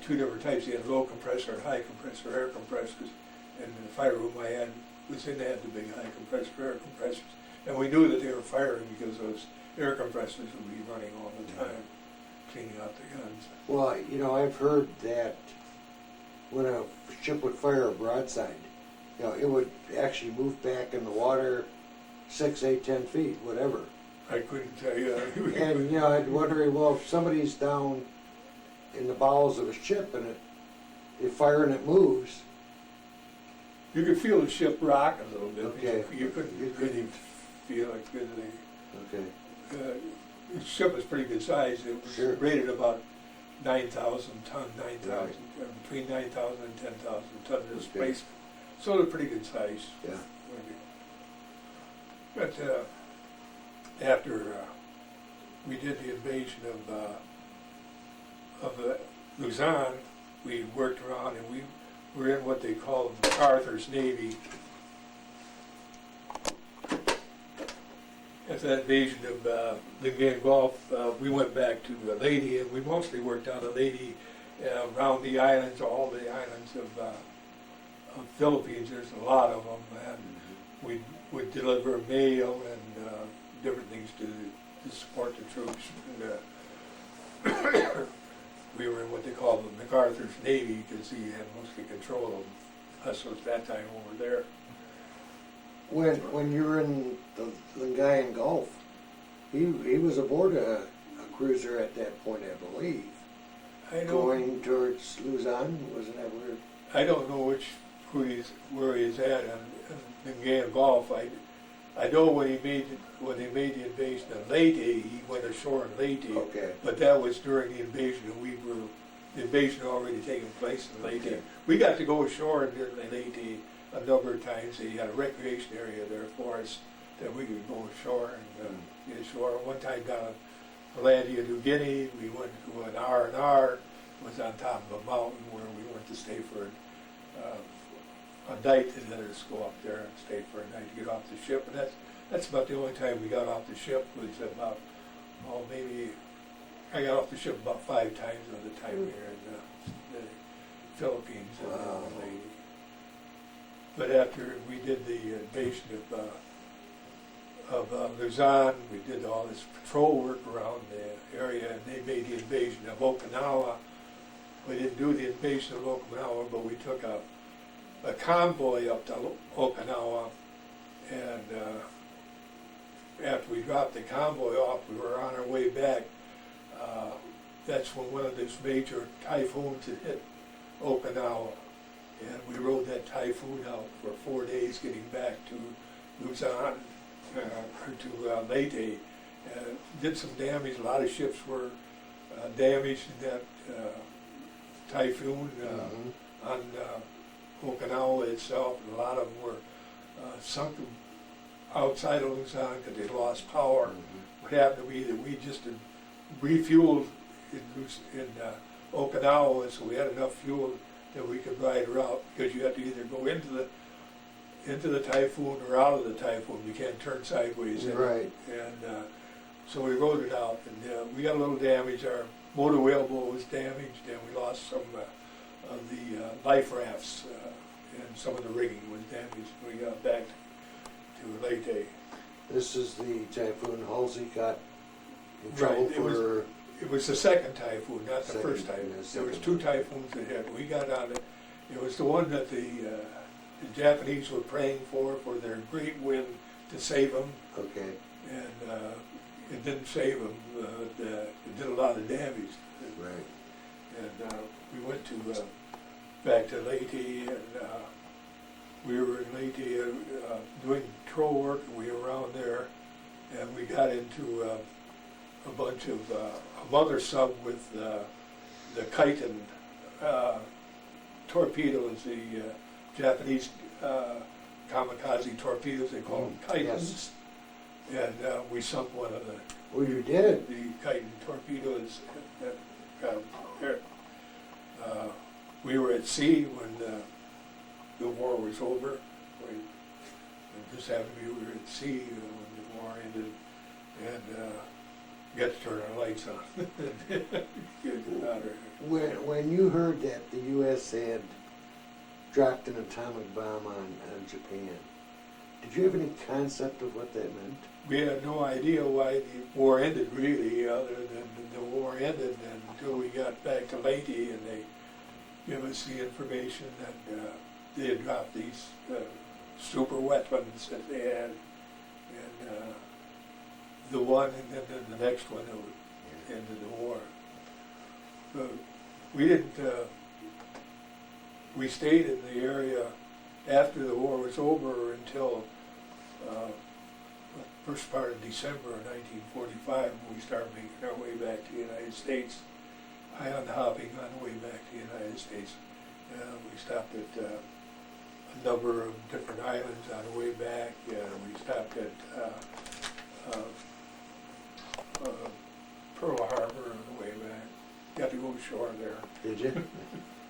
two different types. You had low compressor and high compressor air compressors. And in the fire room I had was in had the big high compressor air compressors. And we knew that they were firing because those air compressors would be running all the time, cleaning out the guns. Well, you know, I've heard that when a ship would fire a broadside, you know, it would actually move back in the water 6, 8, 10 feet, whatever. I couldn't tell you. And, you know, I'd wonder, well, if somebody's down in the bowels of a ship and they fire and it moves. You could feel the ship rock a little bit. Okay. You couldn't really feel it because Okay. the ship was pretty good size. It was Sure. rated about 9,000 ton, 9,000, Right. between 9,000 and 10,000 ton Okay. displacement. So they're pretty good size. Yeah. But after we did the invasion of Luzon, we worked around and we were in what they call MacArthur's Navy. After that invasion of Lingayen Gulf, we went back to Leyte, and we mostly worked out of Leyte around the islands, all the islands of Philippines. There's a lot of them, and we would deliver mail and different things to support the troops. And, we were in what they call the MacArthur's Navy because he had mostly control of us at that time over there. When you were in the Lingayen Gulf, he was aboard a cruiser at that point, I believe. I know, Going towards Luzon, wasn't that where? I don't know where he's at in Lingayen Gulf. I know when they made the invasion of Leyte, he went ashore in Leyte. Okay. But that was during the invasion, and the invasion had already taken place in Leyte. Okay. We got to go ashore in Leyte a number of times. They had a recreation area there for us that we could go ashore and get ashore. One time down in Landia, New Guinea, we went to an R&R. It was on top of a mountain where we went to stay for a night. They let us go up there and stay for a night to get off the ship. And that's about the only time we got off the ship. Was about, maybe I got off the ship about 5 times of the time we were in the Philippines and Leyte. But after we did the invasion of Luzon, we did all this patrol work around the area, and they made the invasion of Okinawa. We didn't do the invasion of Okinawa, but we took a convoy up to Okinawa, and after we dropped the convoy off, we were on our way back. That's when one of these major typhoons had hit Okinawa, and we rode that typhoon out for 4 days getting back to Luzon, or to Leyte. Did some damage. A lot of ships were damaged in that typhoon on Okinawa itself, and a lot of them were sunk outside of Luzon because they lost power. What happened to me that we just had refueled in Okinawa, so we had enough fuel that we could ride her out, because you have to either go into the typhoon or out of the typhoon. You can't turn sideways in Right. it. And so we rode it out, and we got a little damage. Our motor whaleboat was damaged, and we lost some of the life rafts, and some of the rigging was damaged. We got back to Leyte. This is the typhoon Halsey got in trouble Right, for. It was the second typhoon, not the Second, first typhoon. yeah, There was second 2 one. typhoons that hit. We got on it. It was the one that the Japanese were praying for their great wind to save them, Okay. and it didn't save them. It did a lot of damage. Right. And we went to back to Leyte, and we were in Leyte doing patrol work. And we were around there, and we got into a bunch of a mother sub with the chitin torpedoes, the Japanese kamikaze torpedoes, they call them Kitons. And we sunk one of Oh, you did? the Chiton torpedoes that got there. We were at sea when the war was over. This happened to be, we were at sea when the war ended, and got to turn our lights on. Get out of here. When you heard that the U.S. had dropped an atomic bomb on Japan, did you have any concept of what that meant? We had no idea why the war ended, really, other than the war ended until we got back to Leyte and they give us the information that they had dropped these super weapons that they had, and the one and then the next one that ended the war. But we didn't. We stayed in the area after the war was over until the first part of December of 1945, when we started making our way back to the United States, island hopping on the way back to the United States. We stopped at a number of different islands on the way back. We stopped at Pearl Harbor on the way back. Got to go ashore there. Did you?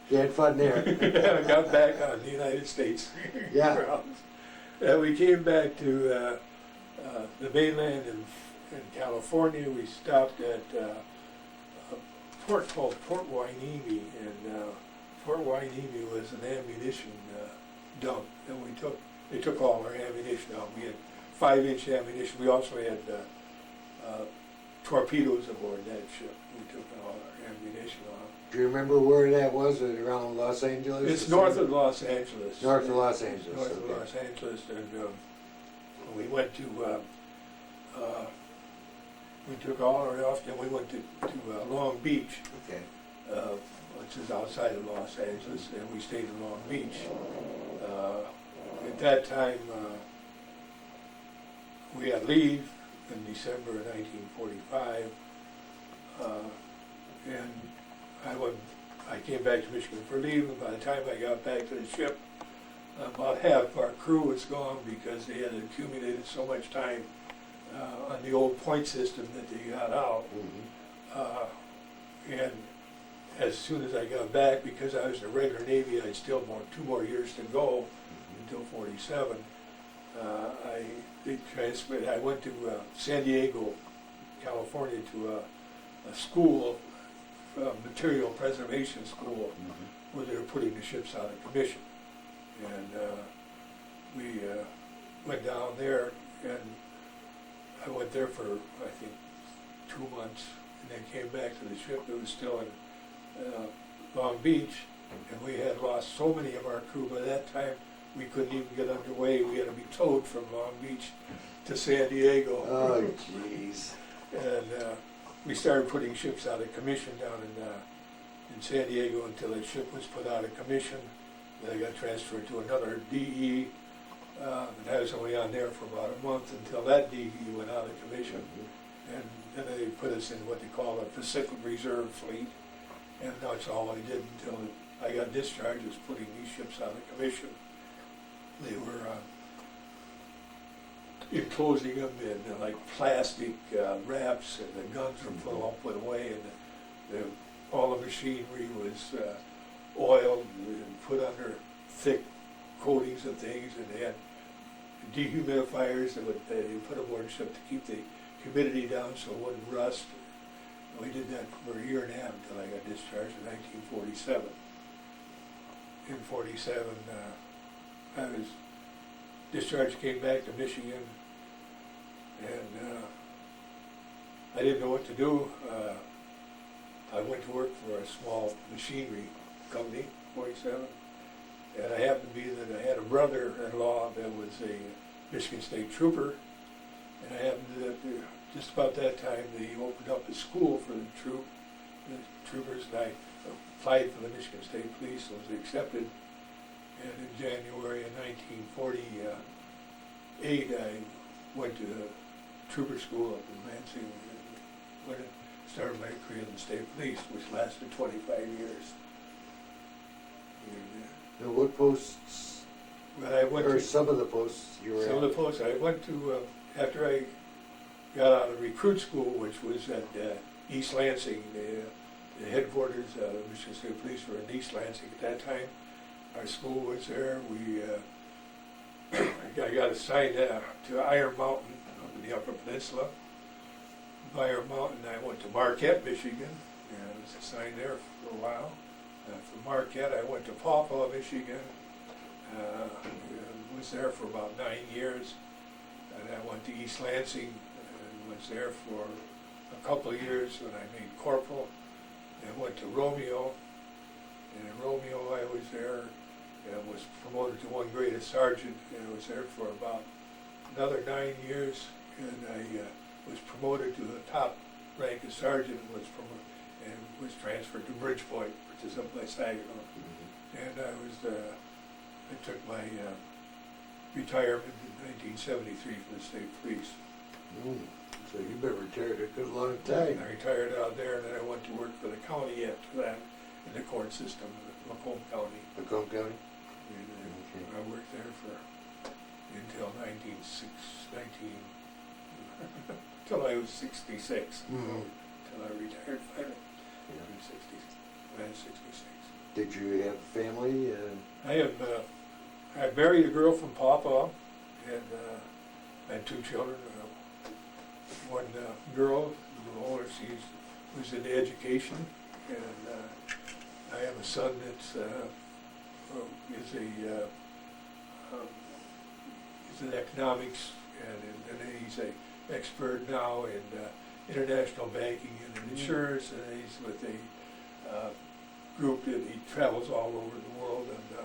You had fun there. I got back on the United States. Yeah. We came back to the mainland in California. We stopped at a port called Port Hueneme, and Fort Hueneme was an ammunition dump, and they took all our ammunition out. We had 5-inch ammunition. We also had torpedoes aboard that ship. We took all our ammunition off. Do you remember where that was? Was it around Los Angeles? It's north of Los Angeles. North of Los Angeles. North of okay. Los Angeles, and we went to. We took all our way off, and we went to Long Beach, Okay. which is outside of Los Angeles, and we stayed in Long Beach. At that time, we had leave in December of 1945, and I came back to Michigan for leave, and by the time I got back to the ship, about half our crew was gone because they had accumulated so much time on the old point system that they got out. Mm-hmm. And as soon as I got back, because I was in the regular Navy, I had still 2 more years to go until 47. They transferred. I went to San Diego, California, to a school, material preservation school, where they were putting the ships out of commission. And we went down there, and I went there for, I think, 2 months, and then came back to the ship. It was still in Long Beach, and we had lost so many of our crew. By that time, we couldn't even get underway. We had to be towed from Long Beach to San Diego. Oh, jeez. And we started putting ships out of commission down in San Diego until that ship was put out of commission. Then I got transferred to another DE, and I was only on there for about a month until that DE went out of commission. And then they put us in what they call a Pacific Reserve Fleet, and that's all I did until I got discharged, was putting these ships out of commission. They were enclosing them in like plastic wraps, and the guns were all put away, and all the machinery was oiled and put under thick coatings of things, and they had dehumidifiers that they put aboard the ship to keep the humidity down so it wouldn't rust. And we did that for a year and a half until I got discharged in 1947. In 47, I was discharged, came back to Michigan, and I didn't know what to do. I went to work for a small machinery company, 47, and I happened to be that I had a brother-in-law that was a Michigan State Trooper, and I happened to, just about that time, they opened up a school for the troopers, and I applied for the Michigan State Police and was accepted. And in January of 1948, I went to the trooper school up in Lansing and went and started my career in the state police, which lasted 25 years. And what posts But I went Or to some of the posts you were some of the at? posts. I went to, after I got out of recruit school, which was at East Lansing, the headquarters of the Michigan State Police were in East Lansing at that time. Our school was there. I got assigned to Iron Mountain up in the Upper Peninsula. Iron Mountain, I went to Marquette, Michigan, and I was assigned there for a while. From Marquette, I went to Paw, Michigan. Was there for about 9 years. And I went to East Lansing and was there for a couple of years when I made corporal. And went to Romeo. And in Romeo, I was there and was promoted to 1 grade as sergeant. And I was there for about another 9 years. And I was promoted to the top rank as sergeant and was transferred to Bridgepoint, which is up by Saginaw. And I took my retirement in 1973 from the state police. So you've been retired a good long And time. I retired out there, and then I went to work for the county after that, in the court system, Macomb County. Macomb County? And Okay. I worked there until until I was 66. Mhm. Until I retired finally. In 60, when I was 66. Did you have family? I married a girl from Paw, and I had 2 children. One girl, a little older, she was in education, and I have a son that's is in economics, and he's an expert now in international banking and insurance, and he's with a group that he travels all over the world and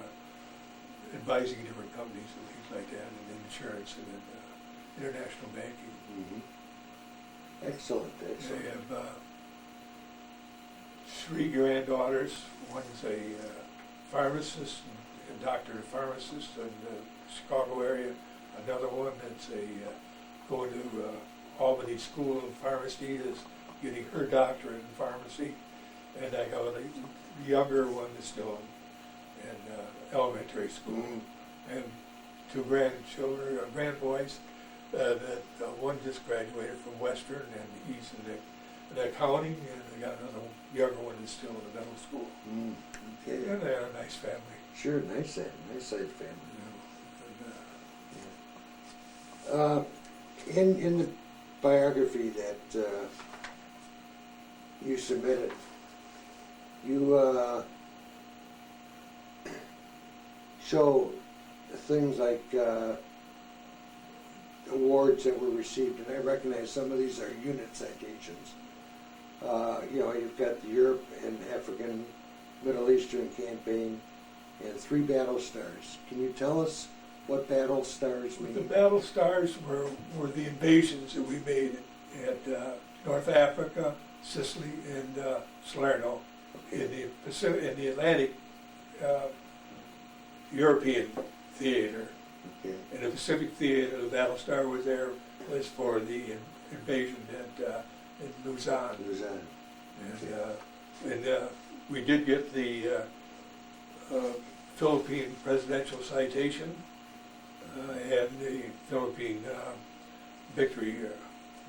advising different companies and things like that, and insurance and international banking. Excellent, excellent. They have 3 granddaughters. One's a pharmacist, a doctor pharmacist in the Chicago area. Another one that's going to Albany School of Pharmacy is getting her doctorate in pharmacy. And I got a younger one that's still in elementary school. And 2 grandchildren, grandboys. That one just graduated from Western, and he's in accounting, and I got another younger one that's still in the middle school. Okay. And they're a nice family. Sure, nice sized family. You know, In the biography that you submitted, you show things like awards that were received, and I recognize some of these are unit citations. You've got the Europe and African Middle Eastern campaign and 3 battle stars. Can you tell us what battle stars mean? the battle stars were the invasions that we made at North Africa, Sicily, and Salerno in the Pacific, in the Atlantic European theater. Okay. In the Pacific theater, the battle star was for the invasion in Luzon. Luzon. And we did get the Philippine presidential citation and the Philippine victory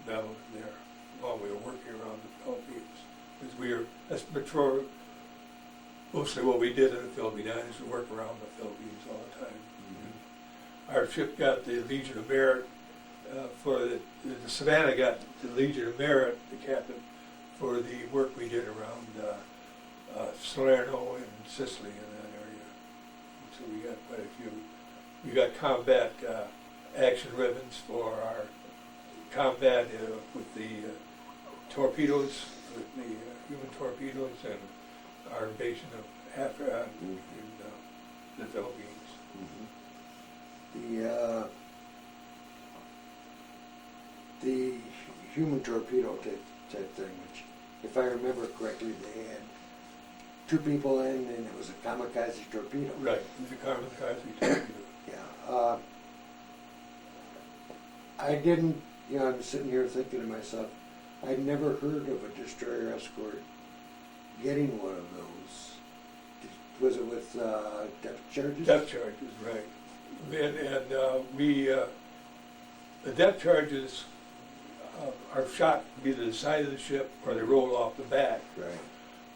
medal there while we were working around the Philippines. Because mostly what we did in the Philippine Islands was work around the Philippines all the time. Our ship got the Legion of Merit the Savannah got the Legion of Merit, the captain, for the work we did around Salerno and Sicily in that area. So we got quite a few. We got combat action ribbons for our combat with the torpedoes, with the human torpedoes, and our invasion of Africa in the Philippines. The human torpedo type thing, which, if I remember correctly, they had 2 people in, and it was a kamikaze torpedo. Right, it was a kamikaze torpedo. Yeah. I didn't, I'm sitting here thinking to myself, I'd never heard of a destroyer escort getting one of those. Was it with depth charges? Depth charges, right. the depth charges are shot either the side of the ship or they roll off the back. Right.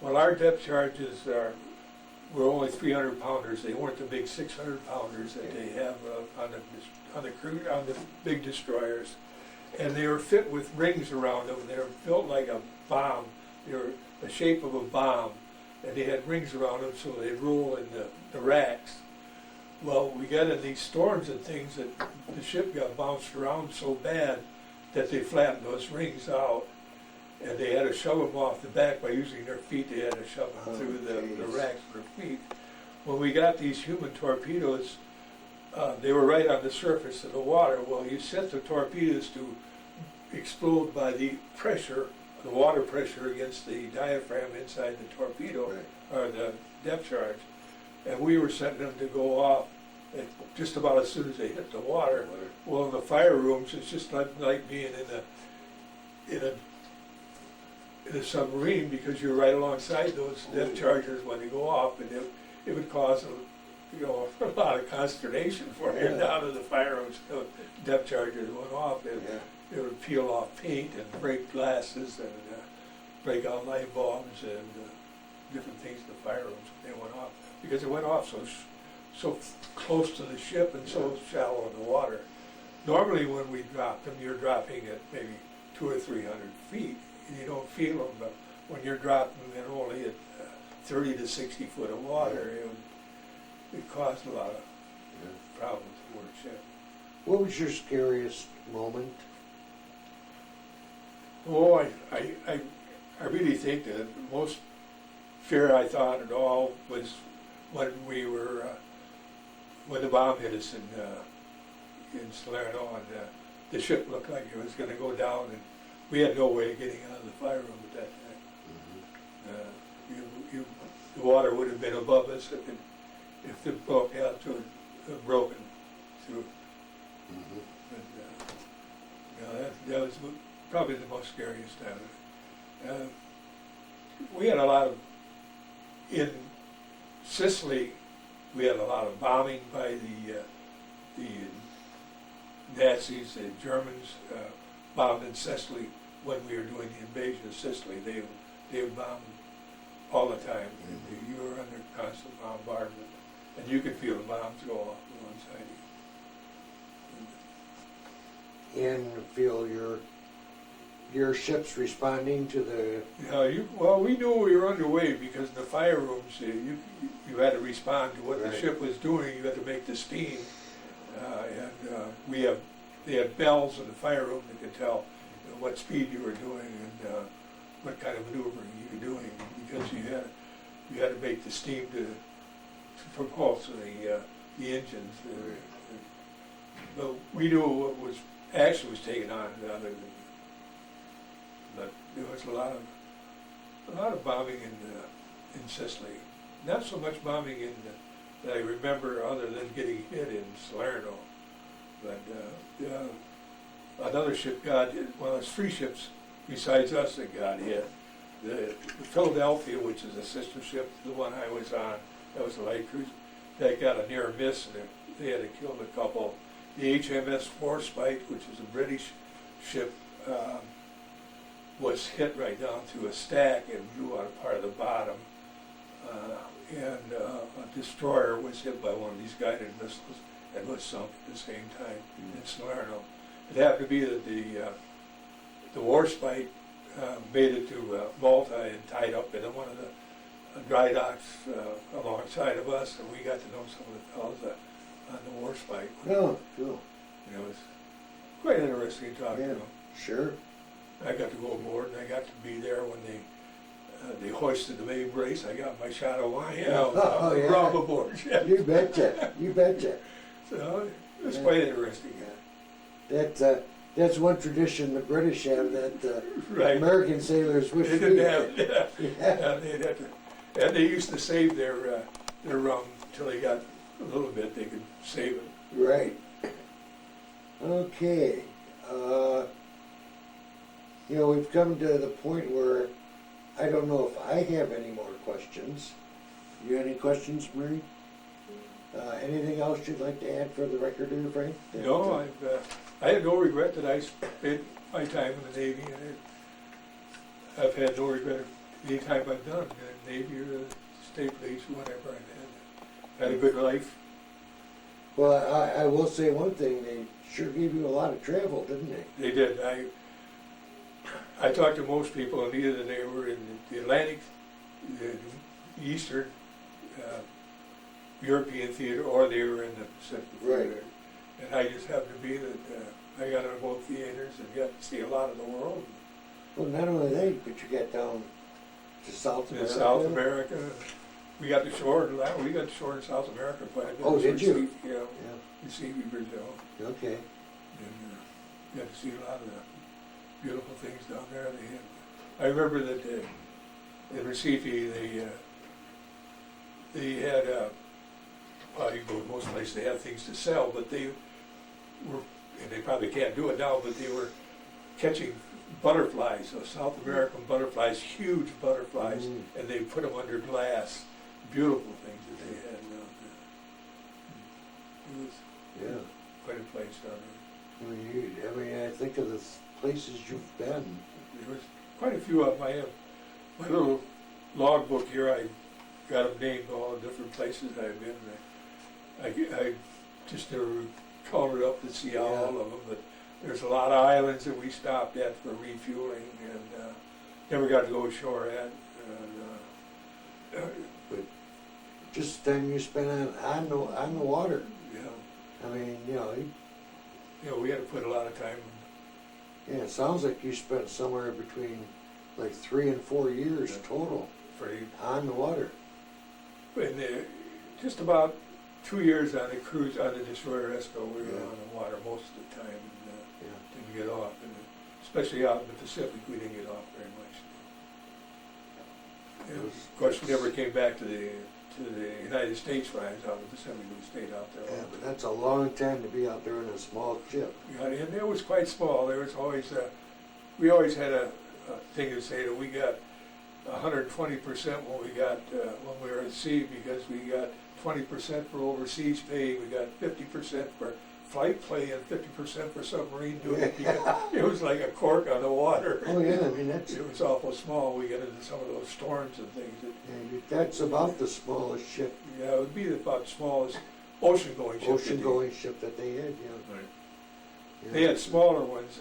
Well, our depth charges were only 300 pounders. They weren't the big 600 pounders that they have on the big destroyers. And they were fit with rings around them. They were built like a bomb. They were the shape of a bomb. And they had rings around them so they'd roll in the racks. Well, we got in these storms and things that the ship got bounced around so bad that they flattened those rings out. And they had to shove them off the back by using their feet. They had to shove them through the racks with their feet. When we got these human torpedoes, they were right on the surface of the water. Well, you set the torpedoes to explode by the pressure, the water pressure against the diaphragm inside the torpedo, or the depth charge. And we were setting them to go off just about as soon as they hit the water. Well, in the fire rooms, it's just like being in a submarine, because you're right alongside those depth chargers when they go off, and it would cause a lot of consternation for you down in the fire rooms. The depth chargers went off. It would peel off paint and break glasses and break out light bulbs and different things in the fire rooms when they went off, because it went off so close to the ship and so shallow in the water. Normally when we drop them, you're dropping at maybe 200 or 300 feet, and you don't feel them, but when you're dropping them only at 30 to 60 foot of water, it caused a lot of problems aboard the ship. What was your scariest moment? Oh, I really think that the most fear I thought at all was when we were when the bomb hit us in Salerno, and the ship looked like it was going to go down, and we had no way of getting out of the fire room at that time. The water would have been above us if it broke out to broken through. That was probably the most scariest time. We had a lot of, in Sicily, we had a lot of bombing by the Nazis. The Germans bombed in Sicily when we were doing the invasion of Sicily. They would bomb all the time. And you were under constant bombardment, and you could feel the bombs go off on one side. And feel your ships responding to the... Well, we knew we were underway, because in the fire rooms, you had to respond to what the ship was doing. You had to make the steam. They had bells in the fire room that could tell what speed you were doing and what kind of maneuvering you were doing, because you had to make the steam to propulse the engines. But we knew what was actually taken on other than. But there was a lot of bombing in Sicily. Not so much bombing that I remember, other than getting hit in Salerno. But another ship got hit. Well, there's 3 ships besides us that got hit. The Philadelphia, which is a sister ship, the one I was on, that was a light cruise, that got a near miss, and they had to kill a couple. The HMS Forespite, which is a British ship, was hit right down to a stack and blew out a part of the bottom. And a destroyer was hit by one of these guided missiles and was sunk at the same time in Salerno. It happened to be that the Warspite made it to Malta and tied up in one of the dry docks alongside of us, and we got to know some of the fellows on the Warspite. Oh, cool. And it was quite interesting to talk to them. Sure. I got to go aboard, and I got to be there when they hoisted the main brace. I got my shot of wine rum aboard. You betcha. You betcha. So it was quite interesting. That's one tradition the British have that right. American sailors wish they we didn't had. have. They'd have to, and they used to save their rum until they got a little bit. They could save it. Right. Okay. We've come to the point where I don't know if I have any more questions. You have any questions, Marie? Anything else you'd like to add for the record here, Frank? No, I had no regret that I spent my time in the Navy, and I've had no regret any time I've done the Navy or the state police or whatever. I've had a good life. Well, I will say one thing, they sure gave you a lot of travel, didn't they? They did. I talked to most people, and either they were in the Atlantic, the Eastern European theater, or they were in the Pacific Right. theater. And I just happened to be that I got in both theaters and got to see a lot of the world. Well, not only that, but you got down to South In America. South America, we got to shore. We got to shore in South America quite a bit. Oh, did you? Yeah, Yeah, Recife, Brazil, okay. and got to see a lot of the beautiful things down there. I remember that in Recife, they had, well, you go to most places, they have things to sell, but they were, and they probably can't do it now, but they were catching butterflies, so South American butterflies, huge butterflies, and they put them under glass. Beautiful things that they had down there. It was Yeah. quite a place down there. I mean, I think of the places you've been. There was quite a few of them. I have my little logbook here. I got them named all the different places I've been. I just never called it up to see all of them, but there's a lot of islands that we stopped at for refueling and never got to go ashore at. But just the time you spent on the water. Yeah, I mean, you know, we had to put a lot of time. yeah, it sounds like you spent somewhere between like 3 and 4 years total For on the water. and just about 2 years on the cruise on the destroyer Esco, we were Yeah. on the water most of the time and Yeah. didn't get off. And especially out in the Pacific, we didn't get off very much. And of course, we never came back to the United States when I was out in the Pacific. We stayed out there. Yeah, but that's a long time to be out there in a small ship. Yeah, and it was quite small. There was always we always had a thing to say that we got 120% when we were at sea, because we got 20% for overseas pay, we got 50% for flight pay, and 50% for submarine duty. Because it was like a cork on the water. Oh yeah, I mean that's It was awful small. We got into some of those storms and things. that's about the smallest ship, It would be about the smallest ocean-going ship. ocean-going ship that they had. Yeah. Right. Yeah. They had smaller ones,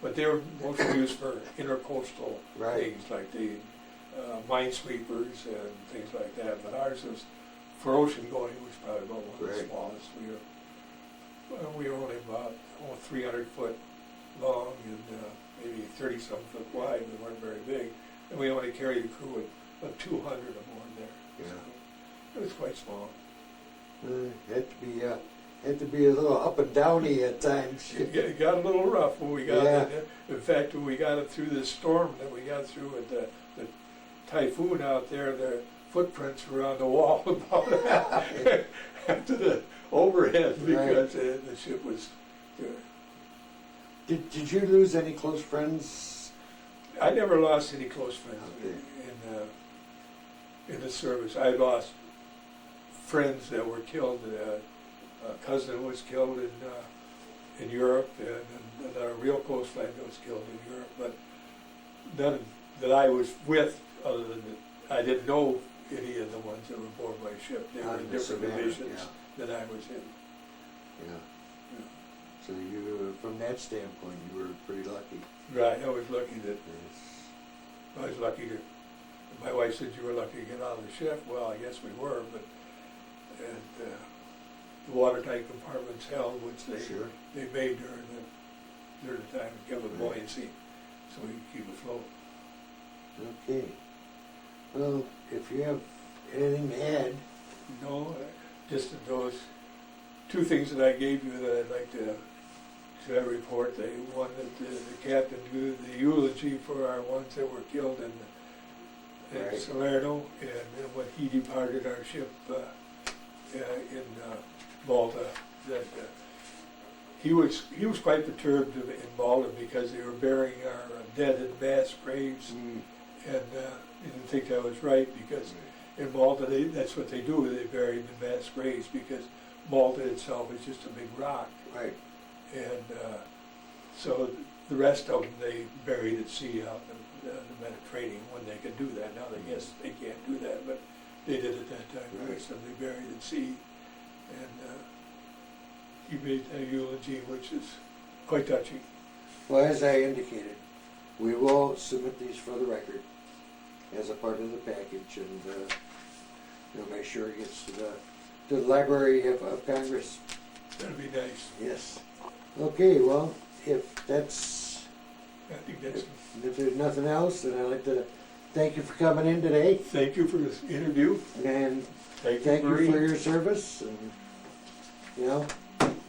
but they were mostly used for intercoastal Right. things like the minesweepers and things like that. But ours was, for ocean going, was probably about one of the Right. smallest. We were only about 300 foot long and maybe 30-some foot wide. We weren't very big, and we only carried a crew of 200 aboard there. Yeah. So it was quite small. Had to be a little up and downy at times. It got a little rough when we got Yeah. in fact, when we got it through this storm that we got through with the typhoon out there, the footprints were on the wall about after the overhead, because the ship was. Did you lose any close friends? I never lost any close friends Okay. in the service. I lost friends that were killed. A cousin was killed in Europe, and a real close friend was killed in Europe. But none that I was with, other than that, I didn't know any of the ones that were aboard my ship. They were in different divisions that I was in. Yeah. So you, from that standpoint, you were pretty lucky. Right, I was lucky that Yes. I was lucky to. My wife said you were lucky to get out of the ship. Well, I guess we were, but the watertight compartments held, which they made during the time to give it buoyancy, so we could keep afloat. Okay. Well, if you have anything to add, No, just those two things that I gave you that I'd like to report. One that the captain gave the eulogy for our ones that were killed in Salerno, and then when he departed our ship in Malta, that he was quite perturbed in Malta because they were burying our dead in mass graves, and he didn't think that was right, because In Malta, that's what they do, they bury them in mass graves, because Malta itself is just a big rock. Right. And so the rest of them, they buried at sea out in the Mediterranean when they could do that. Now, I guess they can't do that, but they did at that time. The Right. rest of them, they buried at sea. And he made a eulogy, which is quite touching. Well, as I indicated, we will submit these for the record as a part of the package, and we'll make sure it gets to the Library of Congress. That'd be nice. Yes. Okay, well, if I think that's, if there's nothing else, then I'd like to thank you for coming in today, thank you for this interview. and Thank thank you Marie. for your service, and, All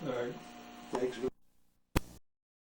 right. thanks for